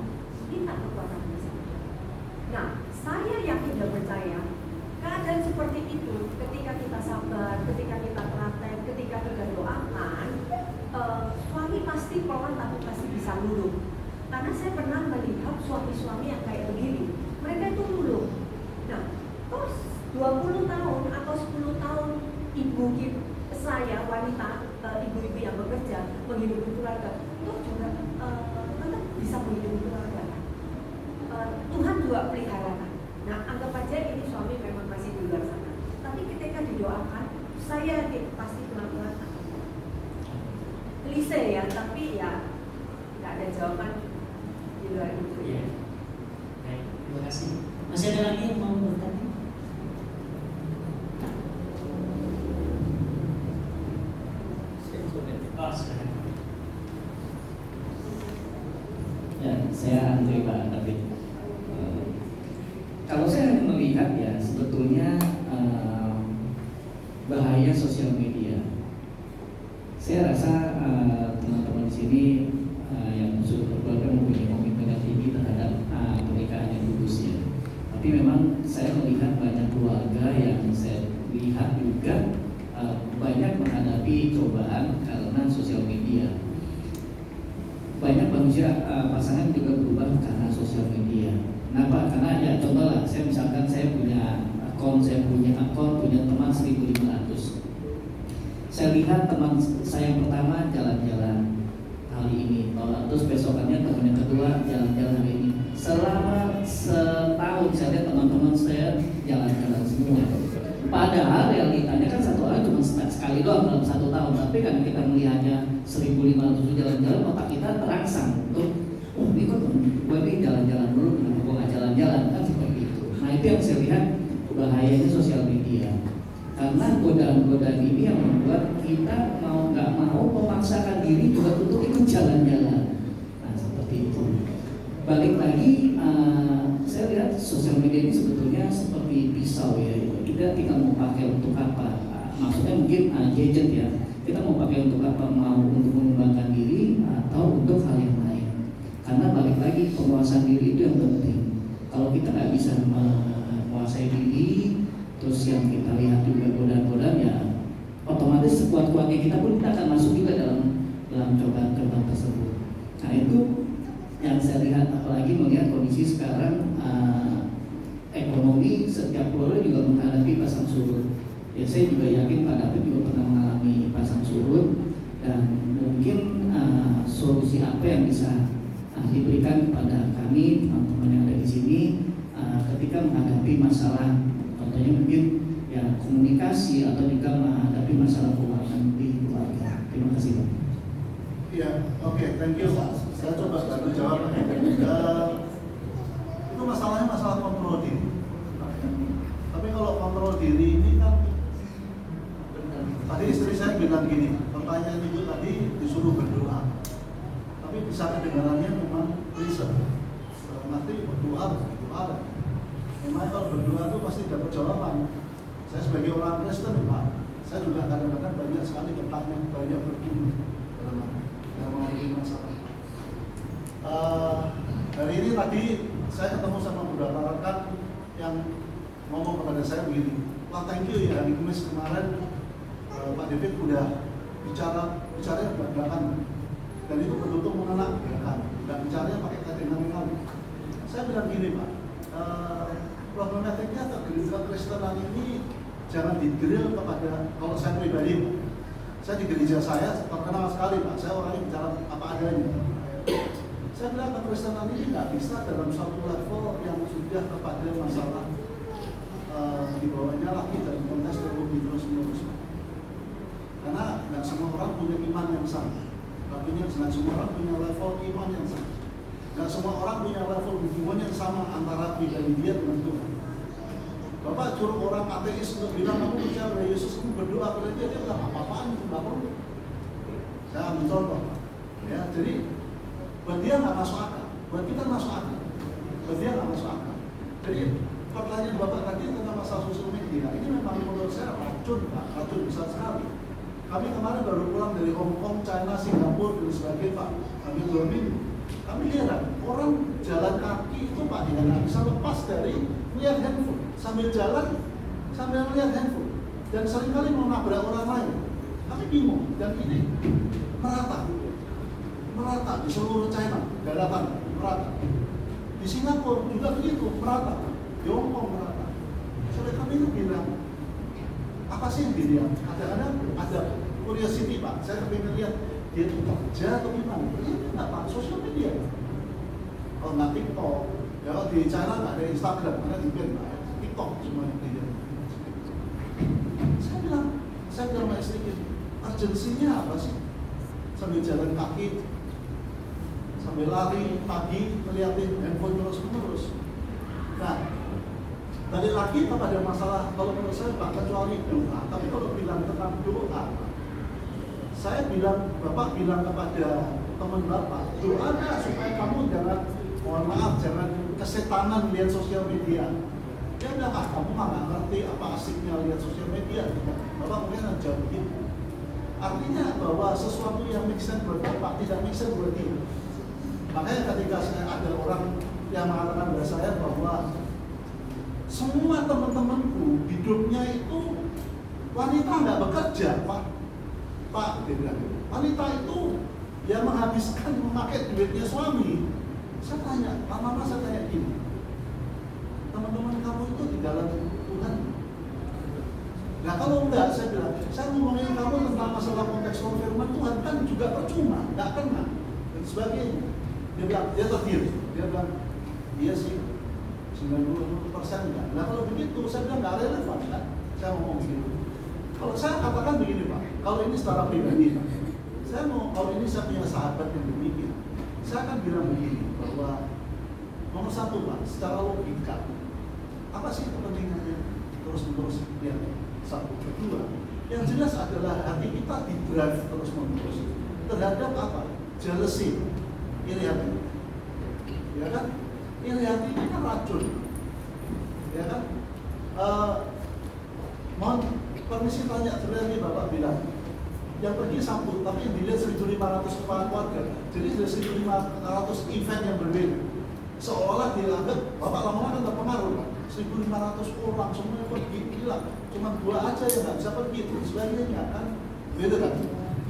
minta kekuatan bersama. Nah, saya yakin dan percaya keadaan seperti itu ketika kita sabar, ketika kita praktek, ketika kita doakan, suami pasti pelan tapi pasti bisa luluh. Karena saya pernah melihat suami-suami yang kayak begini, mereka itu luluh. Nah, terus 20 tahun atau 10 tahun ibu saya wanita, ibu-ibu yang bekerja menghidupi keluarga, itu juga tetap bisa menghidupi keluarga. Tuhan juga pelihara. Nah, anggap aja ini suami memang masih di luar sana. Tapi ketika didoakan, saya yakin pasti Tuhan akan. Klise ya, tapi ya nggak ada jawaban di luar itu. Ya. Baik, terima kasih. Masih ada lagi yang mau bertanya? Oh, silakan. Ya, saya Andre Pak David. Kalau saya melihat ya sebetulnya bahaya sosial media. Saya rasa teman-teman di sini yang sudah berkeluarga mempunyai komitmen yang tinggi terhadap pernikahan yang kudus ya. Tapi memang saya melihat banyak keluarga yang saya lihat juga banyak menghadapi cobaan karena sosial media. Banyak manusia pasangan juga berubah karena sosial media. Kenapa? Karena ya contohlah, saya misalkan saya punya akun, punya teman 1.500. Saya lihat teman saya yang pertama jalan-jalan hari ini, terus besokannya teman yang kedua jalan-jalan hari ini. Selama setahun saya lihat teman-teman saya jalan-jalan semua. Padahal realitanya kan satu orang cuma sekali doang dalam 1 tahun, tapi kan kita melihatnya 1.500 jalan-jalan, otak kita terangsang untuk ini kok gue ini jalan-jalan dulu, kenapa gue nggak jalan-jalan, kan seperti itu. Nah itu yang saya lihat bahayanya sosial media, karena godaan-godaan ini yang membuat kita mau nggak mau memaksakan diri juga untuk ikut jalan-jalan. Nah seperti itu. Balik lagi, saya lihat sosial media ini sebetulnya seperti pisau ya, kita tinggal mau pakai untuk apa. maksudnya mungkin gadget ya, kita mau pakai untuk apa, mau untuk mengembangkan diri atau untuk hal yang lain. Karena balik lagi penguasaan diri itu yang penting. Kalau kita nggak bisa menguasai diri, terus yang kita lihat juga godaan-godaan, ya otomatis sekuat-kuatnya kita pun kita akan masuk juga dalam cobaan-cobaan tersebut. Nah itu yang saya lihat, apalagi melihat kondisi sekarang ekonomi setiap keluarga juga menghadapi pasang surut. Ya saya juga yakin Pak David juga pernah mengalami pasang surut, dan mungkin solusi apa yang bisa diberikan kepada kami teman-teman yang ada di sini ketika menghadapi masalah, contohnya mungkin ya komunikasi atau juga menghadapi masalah keuangan di keluarga. Terima kasih Pak. Iya, oke, thank you Pak. Saya coba bantu jawab. Itu masalahnya masalah kontrol diri. Tapi kalau kontrol diri ini kan, tadi istri saya bilang gini, pertanyaan ibu tadi disuruh berdoa, tapi bisa kedengarannya memang riset. Nanti berdoa. Memang kalau berdoa itu pasti dapat jawaban. Saya sebagai orang Kristen Pak, saya juga kadang-kadang banyak sekali bertanya, banyak bergumul dalam menghadapi masalah. Hari ini tadi saya ketemu sama beberapa rekan yang ngomong kepada saya begini, wah thank you ya, hari Kamis kemarin Pak David udah bicara belak-belakan, dan itu betul-betul mengenal belakang, nggak bicaranya pakai kata-kata. Saya bilang gini Pak, problematiknya kekristenan ini jangan digrill kepada, kalau saya pribadi Pak, saya di gereja saya terkenal sekali Pak, saya orangnya bicara apa adanya. Saya bilang kekristenan ini nggak bisa dalam satu level yang sudah kepada masalah dibawanya lagi dalam konteks teologi terus-menerus. Karena nggak semua orang punya iman yang sama, nggak semua orang punya level iman yang sama, nggak semua orang punya level hubungan yang sama antara pribadi dia dengan Tuhan. Bapak suruh orang ateis untuk bilang aku percaya pada Yesus, aku berdoa pada dia bilang apa-apaan itu nggak perlu. Saya ambil contoh, ya jadi buat dia nggak masuk akal, buat kita masuk akal, buat dia nggak masuk akal. Jadi pertanyaan Bapak tadi tentang masalah sosial media ini memang menurut saya racun Pak, racun besar sekali. Kami kemarin baru pulang dari Hong Kong, China, Singapura dan sebagainya Pak, kami 2 minggu. Kami heran, orang jalan kaki itu Pak dia nggak bisa lepas dari melihat handphone, sambil jalan, sambil melihat handphone, dan seringkali mau nabrak orang lain. Kami bingung, dan ini merata di seluruh China, daratan merata. Di Singapura juga begitu, merata. Di Hong Kong merata. Soalnya kami itu bilang, apa sih yang dilihat? Kadang-kadang ada curiosity Pak, saya kepingin lihat dia itu kerja atau gimana? Dia nggak Pak, sosial media. Kalau nggak TikTok, ya kalau di China nggak ada Instagram, karena di ban Pak, TikTok semuanya dia. Saya bilang sama istri ini, urgensinya apa sih? Sambil jalan kaki, sambil lari pagi, melihatin handphone terus-menerus. Nah, balik lagi kepada masalah, kalau menurut saya Pak, kecuali doa, tapi kalau bilang tentang doa, saya bilang, Bapak bilang kepada teman Bapak, doa nggak supaya kamu jangan, mohon maaf, jangan kesetanan lihat sosial media. Dia bilang, kamu nggak ngerti apa asiknya lihat sosial media. Bapak mungkin akan jawab begitu. Artinya bahwa sesuatu yang make sense buat Bapak tidak make sense buat dia. Makanya ketika ada orang yang mengatakan kepada saya bahwa semua teman-temanku hidupnya itu wanita nggak bekerja, Pak, dia bilang, wanita itu yang menghabiskan memakai duitnya suami. Saya tanya, lama-lama saya tanya gini, teman-teman kamu itu di dalam Tuhan? Nah kalau enggak, saya bilang, saya ngomongin kamu tentang masalah kontekstual firman Tuhan kan juga percuma, nggak kena dan sebagainya. Dia bilang, dia terdiam, dia bilang, iya sih, 90% enggak. Nah kalau begitu, saya bilang nggak relevan kan? Saya ngomong begitu. Kalau saya katakan begini Pak, kalau ini secara pribadi Pak, saya mau, kalau ini saya punya sahabat yang demikian, saya akan bilang begini, bahwa nomor satu Pak, secara logika, apa sih kepentingannya terus-menerus lihat? Satu, kedua, yang jelas adalah hati kita di-drive terus-menerus terhadap apa? Jealousy, iri hati, ya kan? Iri hati ini kan racun, ya kan? Permisi tanya, tadi Bapak bilang, yang pergi sambut, tapi yang dilihat 1.500 kepala keluarga. Jadi ada 1.500 event yang berbeda. Seolah dianggap Bapak lama-lama kan terpengaruh, 1.500 orang semuanya pergi, gila. Cuma 2 aja yang nggak bisa pergi, itu sebagainya kan, gitu kan.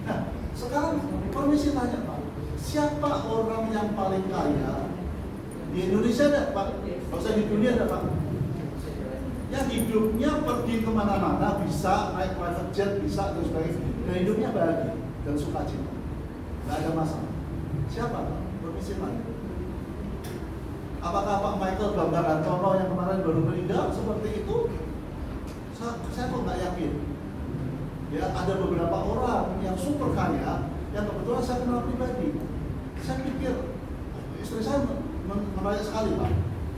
Nah, sekarang permisi tanya Pak, siapa orang yang paling kaya di Indonesia ada Pak? Kalau saya di dunia ada Pak? Yang hidupnya pergi kemana-mana, bisa naik private jet, bisa dan sebagainya. Dan hidupnya bahagia dan sukacita, nggak ada masalah. Siapa Pak? Permisi tanya. Apakah Pak Michael Bambang Hartono yang kemarin baru meninggal seperti itu? Saya kok nggak yakin. Ya, ada beberapa orang yang super kaya yang kebetulan saya kenal pribadi. Saya pikir istri saya menarik sekali Pak.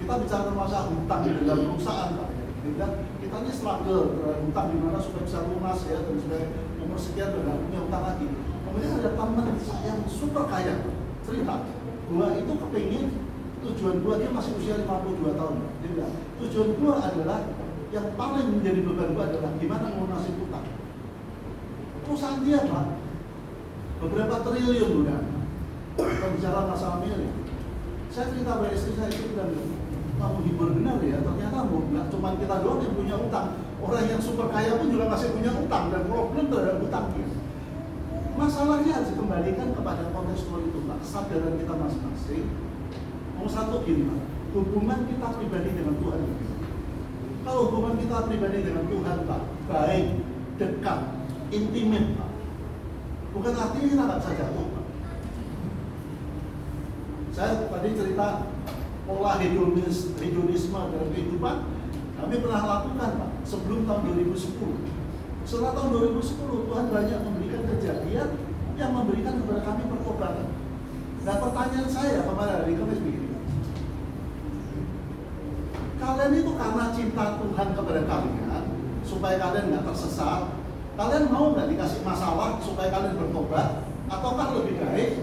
Kita bicara masalah hutang di dalam perusahaan Pak. Kita ini struggle terhadap hutang gimana supaya bisa lunas ya dan supaya umur sekian udah nggak punya hutang lagi. Kemudian ada teman yang super kaya cerita, gua itu kepingin tujuan gua, dia masih usia 52 tahun. Dia bilang tujuan gua adalah yang paling menjadi beban gua adalah gimana melunasi hutang. Perusahaan dia Pak beberapa triliun udah. Kita bicara masalah miliar. Saya cerita pada istri saya itu dan kamu hibur benar ya, ternyata nggak cuma kita doang yang punya utang. Orang yang super kaya pun juga masih punya utang dan problem terhadap utang. Masalahnya harus dikembalikan kepada kontekstual itu Pak, kesadaran kita masing-masing. Nomor satu gini Pak, hubungan kita pribadi dengan Tuhan. Kalau hubungan kita pribadi dengan Tuhan Pak, baik, dekat, intimate Pak, bukan artinya kita nggak bisa jatuh Pak. Saya tadi cerita pola hedonisme dalam kehidupan kami pernah lakukan Pak sebelum tahun 2010. Setelah tahun 2010 Tuhan banyak memberikan kejadian yang memberikan kepada kami pertobatan. Nah pertanyaan saya kemarin hari Kamis begini, kalian itu karena cinta Tuhan kepada kalian supaya kalian nggak tersesat, kalian mau nggak dikasih masalah supaya kalian bertobat, ataukah lebih baik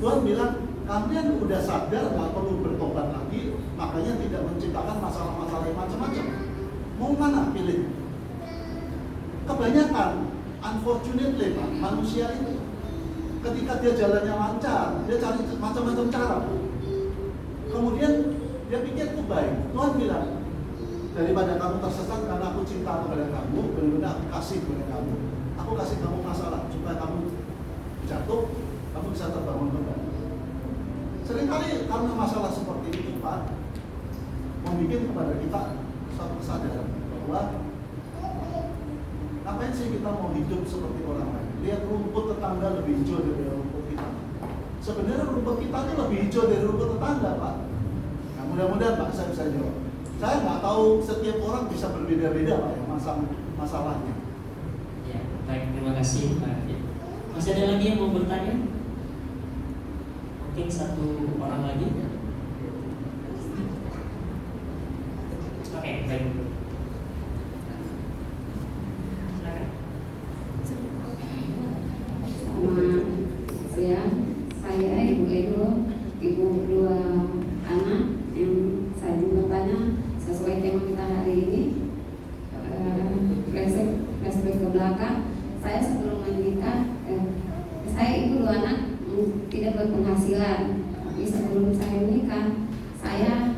Tuhan bilang kalian udah sadar nggak perlu bertobat lagi, makanya tidak menciptakan masalah-masalah yang macam-macam. Mau mana pilih? Kebanyakan, unfortunately Pak, manusia itu ketika dia jalannya lancar, dia cari macam-macam cara. Kemudian dia pikir itu baik. Tuhan bilang, daripada kamu tersesat karena aku cinta kepada kamu, benar-benar aku kasih kepada kamu, aku kasih kamu masalah supaya kamu jatuh, kamu bisa terbangun kembali. Seringkali karena masalah seperti itu Pak, membuat kepada kita satu kesadaran bahwa ngapain sih kita mau hidup seperti orang lain? Lihat rumput tetangga lebih hijau dari rumput kita. Sebenarnya rumput kita ini lebih hijau dari rumput tetangga Pak. Nah mudah-mudahan Pak saya bisa jawab. Saya nggak tahu setiap orang bisa berbeda-beda Pak ya masalahnya. Ya, baik, terima kasih Pak. Masih ada lagi yang mau bertanya? Mungkin satu orang lagi. Oke, baik. Saya Ibu Edo, ibu 2 anak yang saya juga tanya sesuai tema kita hari ini. Flashback ke belakang, saya sebelum menikah, saya ibu 2 anak tidak berpenghasilan. Tapi sebelum saya menikah, saya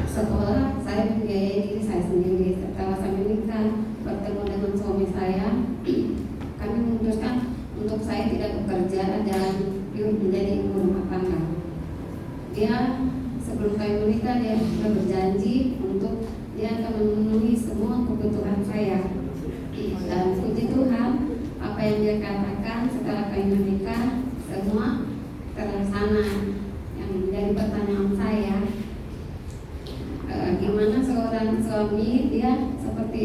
sekolah, saya membiayai diri saya sendiri. Setelah saya menikah, bertemu dengan suami saya, kami memutuskan untuk saya tidak bekerja dan menjadi ibu rumah tangga. Dia sebelum kami menikah, dia sudah berjanji untuk dia akan memenuhi semua kebutuhan saya. Dan puji Tuhan, apa yang dia katakan setelah kami menikah semua terlaksana. Yang menjadi pertanyaan saya, gimana seorang suami dia seperti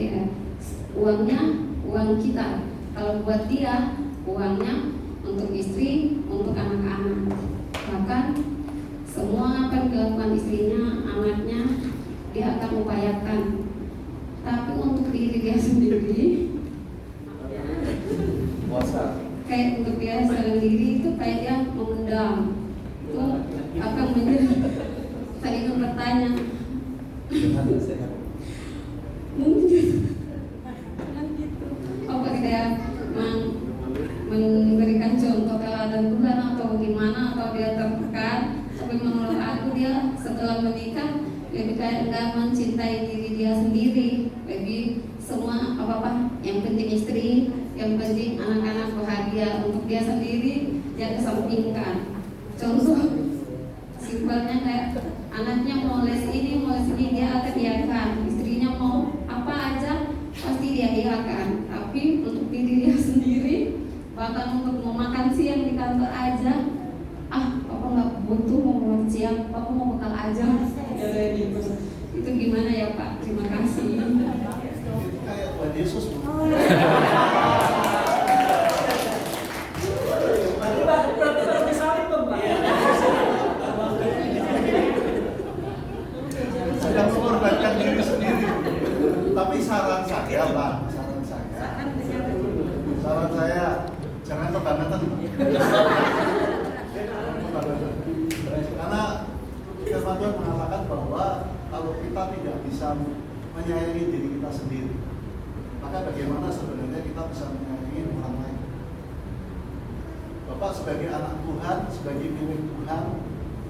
uangnya uang kita, kalau buat dia uangnya untuk istri, untuk anak-anak, bahkan semua apa yang dilakukan istrinya, anaknya dia akan upayakan. Tapi untuk diri dia sendiri, kayak untuk dia sendiri itu kayak dia memendam. Itu apa menjadi? Saya ingin bertanya, saya memberikan contoh teladan bulan atau gimana, atau dia tertekan. Tapi menurut aku dia setelah menikah lebih kayak enggak mencintai diri dia sendiri, lebih semua apa-apa yang penting istri, yang penting anak-anak bahagia, untuk dia sendiri dia kesampingkan. Contoh simpelnya kayak anaknya mau les ini dia akan iakan, istrinya mau apa aja pasti dia iakan, tapi untuk diri dia sendiri bahkan untuk mau makan siang di kantor aja, papa nggak butuh mau makan siang, papa mau bekal aja, kayak gitu. Itu gimana ya Pak? Terima kasih. Itu kayak Tuhan Yesus. Sedang mengorbankan diri sendiri. Tapi saran saya, Pak, saran saya jangan kebangetan. Karena firman Tuhan mengatakan bahwa kalau kita tidak bisa menyayangi diri kita sendiri, maka bagaimana sebenarnya kita bisa menyayangi orang lain? Bapak sebagai anak Tuhan, sebagai milik Tuhan,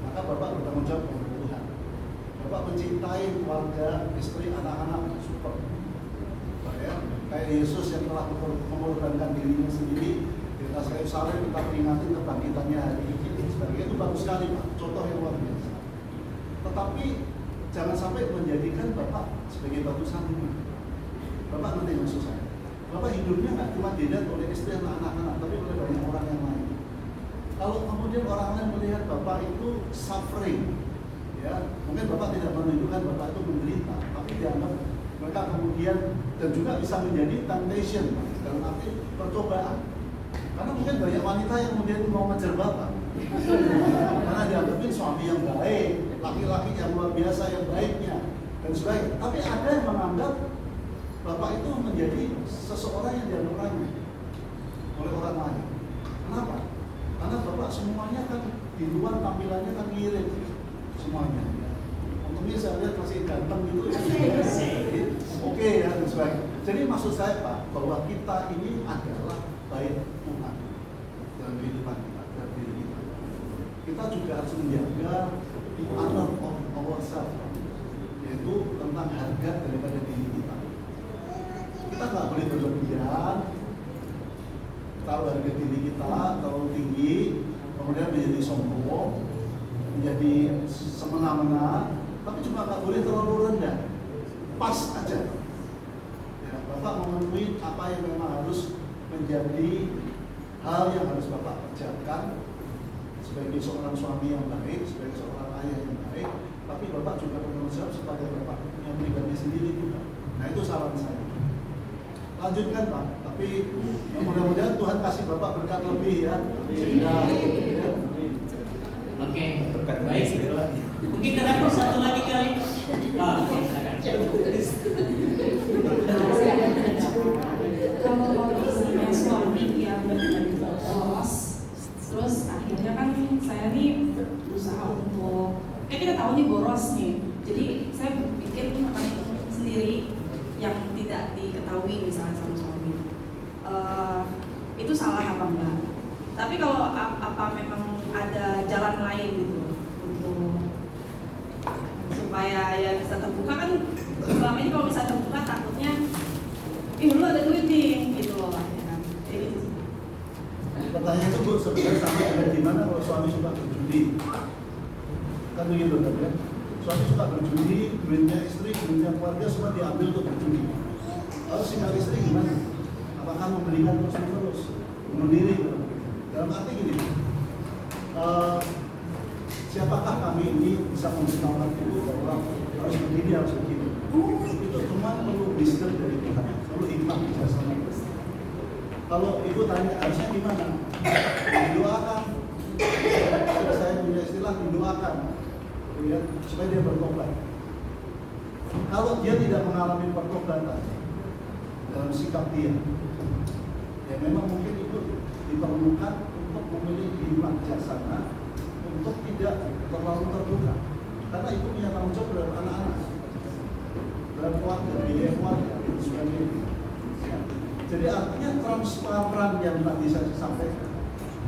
maka Bapak bertanggung jawab kepada Tuhan. Bapak mencintai keluarga, istri, anak-anak, super. Ya, kayak Yesus yang telah mengorbankan dirinya sendiri di atas kayu salib, kita peringati kebangkitannya hari ini. Sebagainya itu bagus sekali Pak, contoh yang luar biasa. Tetapi jangan sampai menjadikan Bapak sebagai batu sandungan. Bapak ngerti maksud saya? Bapak hidupnya nggak cuma dilihat oleh istri dan anak-anak, tapi oleh banyak orang yang lain. Kalau kemudian orang lain melihat Bapak itu suffering, ya mungkin Bapak tidak menunjukkan Bapak itu menderita, tapi dianggap mereka kemudian dan juga bisa menjadi temptation dalam arti percobaan. Karena mungkin banyak wanita yang kemudian mau ngejar Bapak, karena dianggapin suami yang baik, laki-laki yang luar biasa yang baiknya dan sebagainya. Tapi ada yang menganggap Bapak itu menjadi seseorang yang dianggap remeh oleh orang lain. Kenapa? Karena Bapak semuanya kan di luar tampilannya kan mirip semuanya. Untungnya saya lihat masih ganteng gitu ya. Oke ya dan sebagainya. Jadi maksud saya Pak, bahwa kita ini adalah baik Tuhan dalam kehidupan kita, dalam diri kita. Kita juga harus menjaga the honor of ourselves, yaitu tentang harga daripada diri kita. Kita nggak boleh berlebihan, taruh harga diri kita terlalu tinggi, kemudian menjadi sombong, menjadi semena-mena, tapi juga nggak boleh terlalu rendah, pas aja. Ya, Bapak memenuhi apa yang memang harus menjadi hal yang harus Bapak kerjakan sebagai seorang suami yang baik, sebagai seorang ayah yang baik, tapi Bapak juga bertanggung jawab supaya Bapak punya pribadi sendiri juga. Nah itu saran saya. Lanjutkan Pak, tapi mudah-mudahan Tuhan kasih Bapak berkat lebih ya. Sehingga, ya. Oke, baik. Mungkin ada satu lagi kali. Oke, silakan. Kalau misalnya suami yang bolos, terus akhirnya kan saya nih berusaha untuk, kita tahu nih boros nih, jadi saya berpikir ini akan sendiri yang tidak diketahui misalnya sama suami, itu salah apa enggak? Tapi kalau apa memang ada jalan lain gitu untuk supaya ya bisa terbuka kan, selama ini kalau bisa terbuka takutnya lu ada duit nih gitu loh ya kan, kayak gitu. Pertanyaan itu sebenarnya sampai ada di mana kalau suami suka berjudi, kan begitu kan ya? Suami suka berjudi, duitnya istri, duitnya keluarga semua diambil untuk berjudi. Lalu sikap istri gimana? Apakah memberikan terus-menerus, bunuh diri? Dalam arti gini, siapakah kami ini bisa memberitahukan itu bahwa harus begini, harus begini? Itu cuma perlu wisdom dari Tuhan, perlu hikmah bijaksana. Kalau ibu tanya harusnya gimana? Didoakan. Saya punya istilah didoakan, ya, supaya dia bertobat. Kalau dia tidak mengalami pertobatan dalam sikap dia, ya memang mungkin itu diperlukan untuk memiliki hikmah bijaksana untuk tidak terlalu terbuka. Karena itu punya tanggung jawab terhadap anak-anak, terhadap keluarga, biaya keluarga, dan sebagainya. Ya. Jadi artinya transparan yang tadi saya sampaikan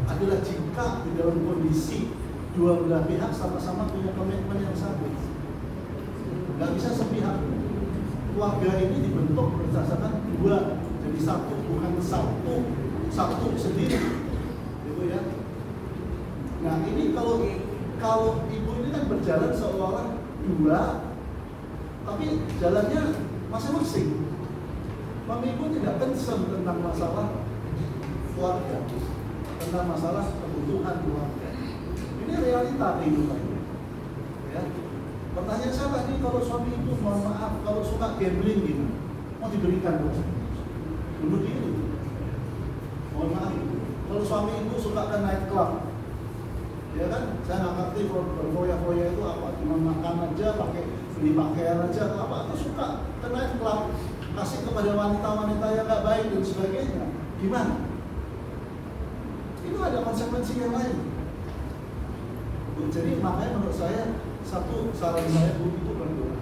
adalah jika di dalam kondisi dua belah pihak sama-sama punya komitmen yang sama. Nggak bisa sepihak. Keluarga ini dibentuk berdasarkan dua, jadi satu, bukan satu sendiri, gitu ya. Nah ini kalau ibu ini kan berjalan seolah-olah dua, tapi jalannya masing-masing. Mami ibu tidak concern tentang masalah keluarga, tentang masalah kebutuhan keluarga. Ini realita kehidupan. Ya. Pertanyaan saya tadi, kalau suami ibu mohon maaf, kalau suka gambling gimana? Mau diberikan dong? Bunuh diri. Mohon maaf. Kalau suami ibu suka ke night club, ya kan? Saya nggak ngerti berfoya-foya itu apa, cuma makan aja, beli pakaian aja atau apa, atau suka ke night club, kasih kepada wanita-wanita yang nggak baik dan sebagainya. Gimana? Itu ada konsekuensi yang lain. Jadi makanya menurut saya, satu saran saya Bu itu berdoa,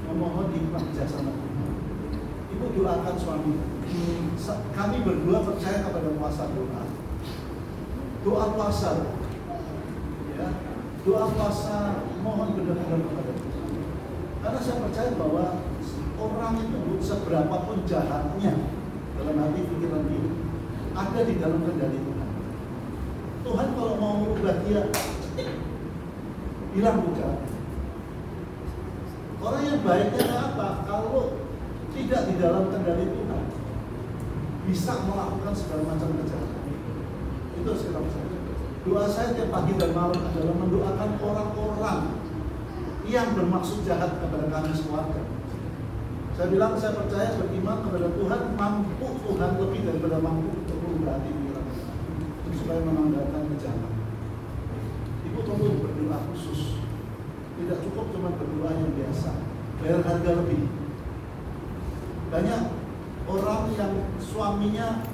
memohon hikmah bijaksana Tuhan. Ibu doakan suami. Kami berdua percaya kepada puasa doa. Doa puasa, ya. Doa puasa mohon benar-benar kepada Tuhan. Karena saya percaya bahwa orang itu seberapapun jahatnya dalam hati pikiran diri ada di dalam kendali Tuhan. Tuhan kalau mau merubah dia, hilang juga. Orang yang baiknya apa? Kalau tidak di dalam kendali Tuhan, bisa melakukan segala macam kejahatan. Itu saya lakukan. Doa saya tiap pagi dan malam adalah mendoakan orang-orang yang bermaksud jahat kepada kami keluarga. Saya bilang saya percaya beriman kepada Tuhan, mampu Tuhan lebih daripada mampu untuk merubah hati pikiran supaya menanggalkan kejahatan. Ibu tolong berdoa khusus. Tidak cukup cuma berdoa yang biasa, bayar harga lebih. Banyak orang yang suaminya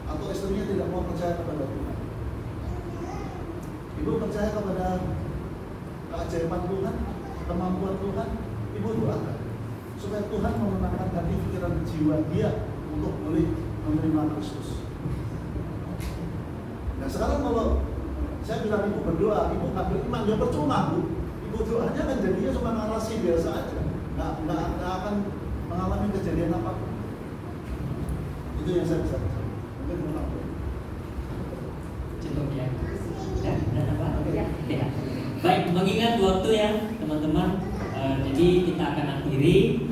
atau istrinya tidak mau percaya kepada Tuhan. Ibu percaya kepada keajaiban Tuhan, kemampuan Tuhan. Ibu doakan supaya Tuhan memenangkan hati pikiran jiwa dia untuk boleh menerima Kristus. Nah sekarang kalau saya bilang ibu berdoa, ibu nggak beriman, dia percuma Bu. Ibu doanya kan jadinya cuma narasi biasa aja, nggak akan mengalami kejadian apapun. Itu yang saya bisa katakan. Mungkin mengaku. Cukup ya. Dan apa? Ya. Baik, mengingat waktu ya teman-teman, jadi kita akan akhiri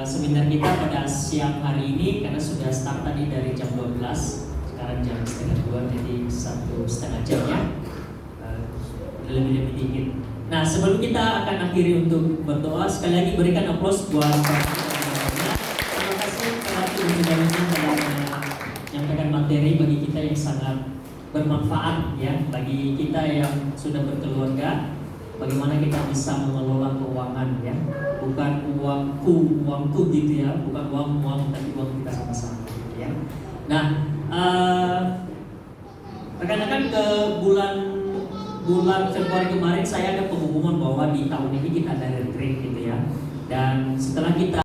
seminar kita pada siang hari ini karena sudah start tadi dari jam 12, sekarang jam 1:30, jadi 1,5 jam ya, lebih dikit. Nah sebelum kita akan akhiri untuk berdoa, sekali lagi berikan aplaus buat terima kasih pelatih sudah menyampaikan materi bagi kita yang sangat bermanfaat ya, bagi kita yang sudah berkeluarga. Bagaimana kita bisa mengelola keuangan ya, bukan uangku gitu ya, bukan uang tapi uang kita sama-sama gitu ya. Nah rekan-rekan ke bulan Februari kemarin saya ada pengumuman bahwa di tahun ini kita ada retreat gitu ya, dan setelah kita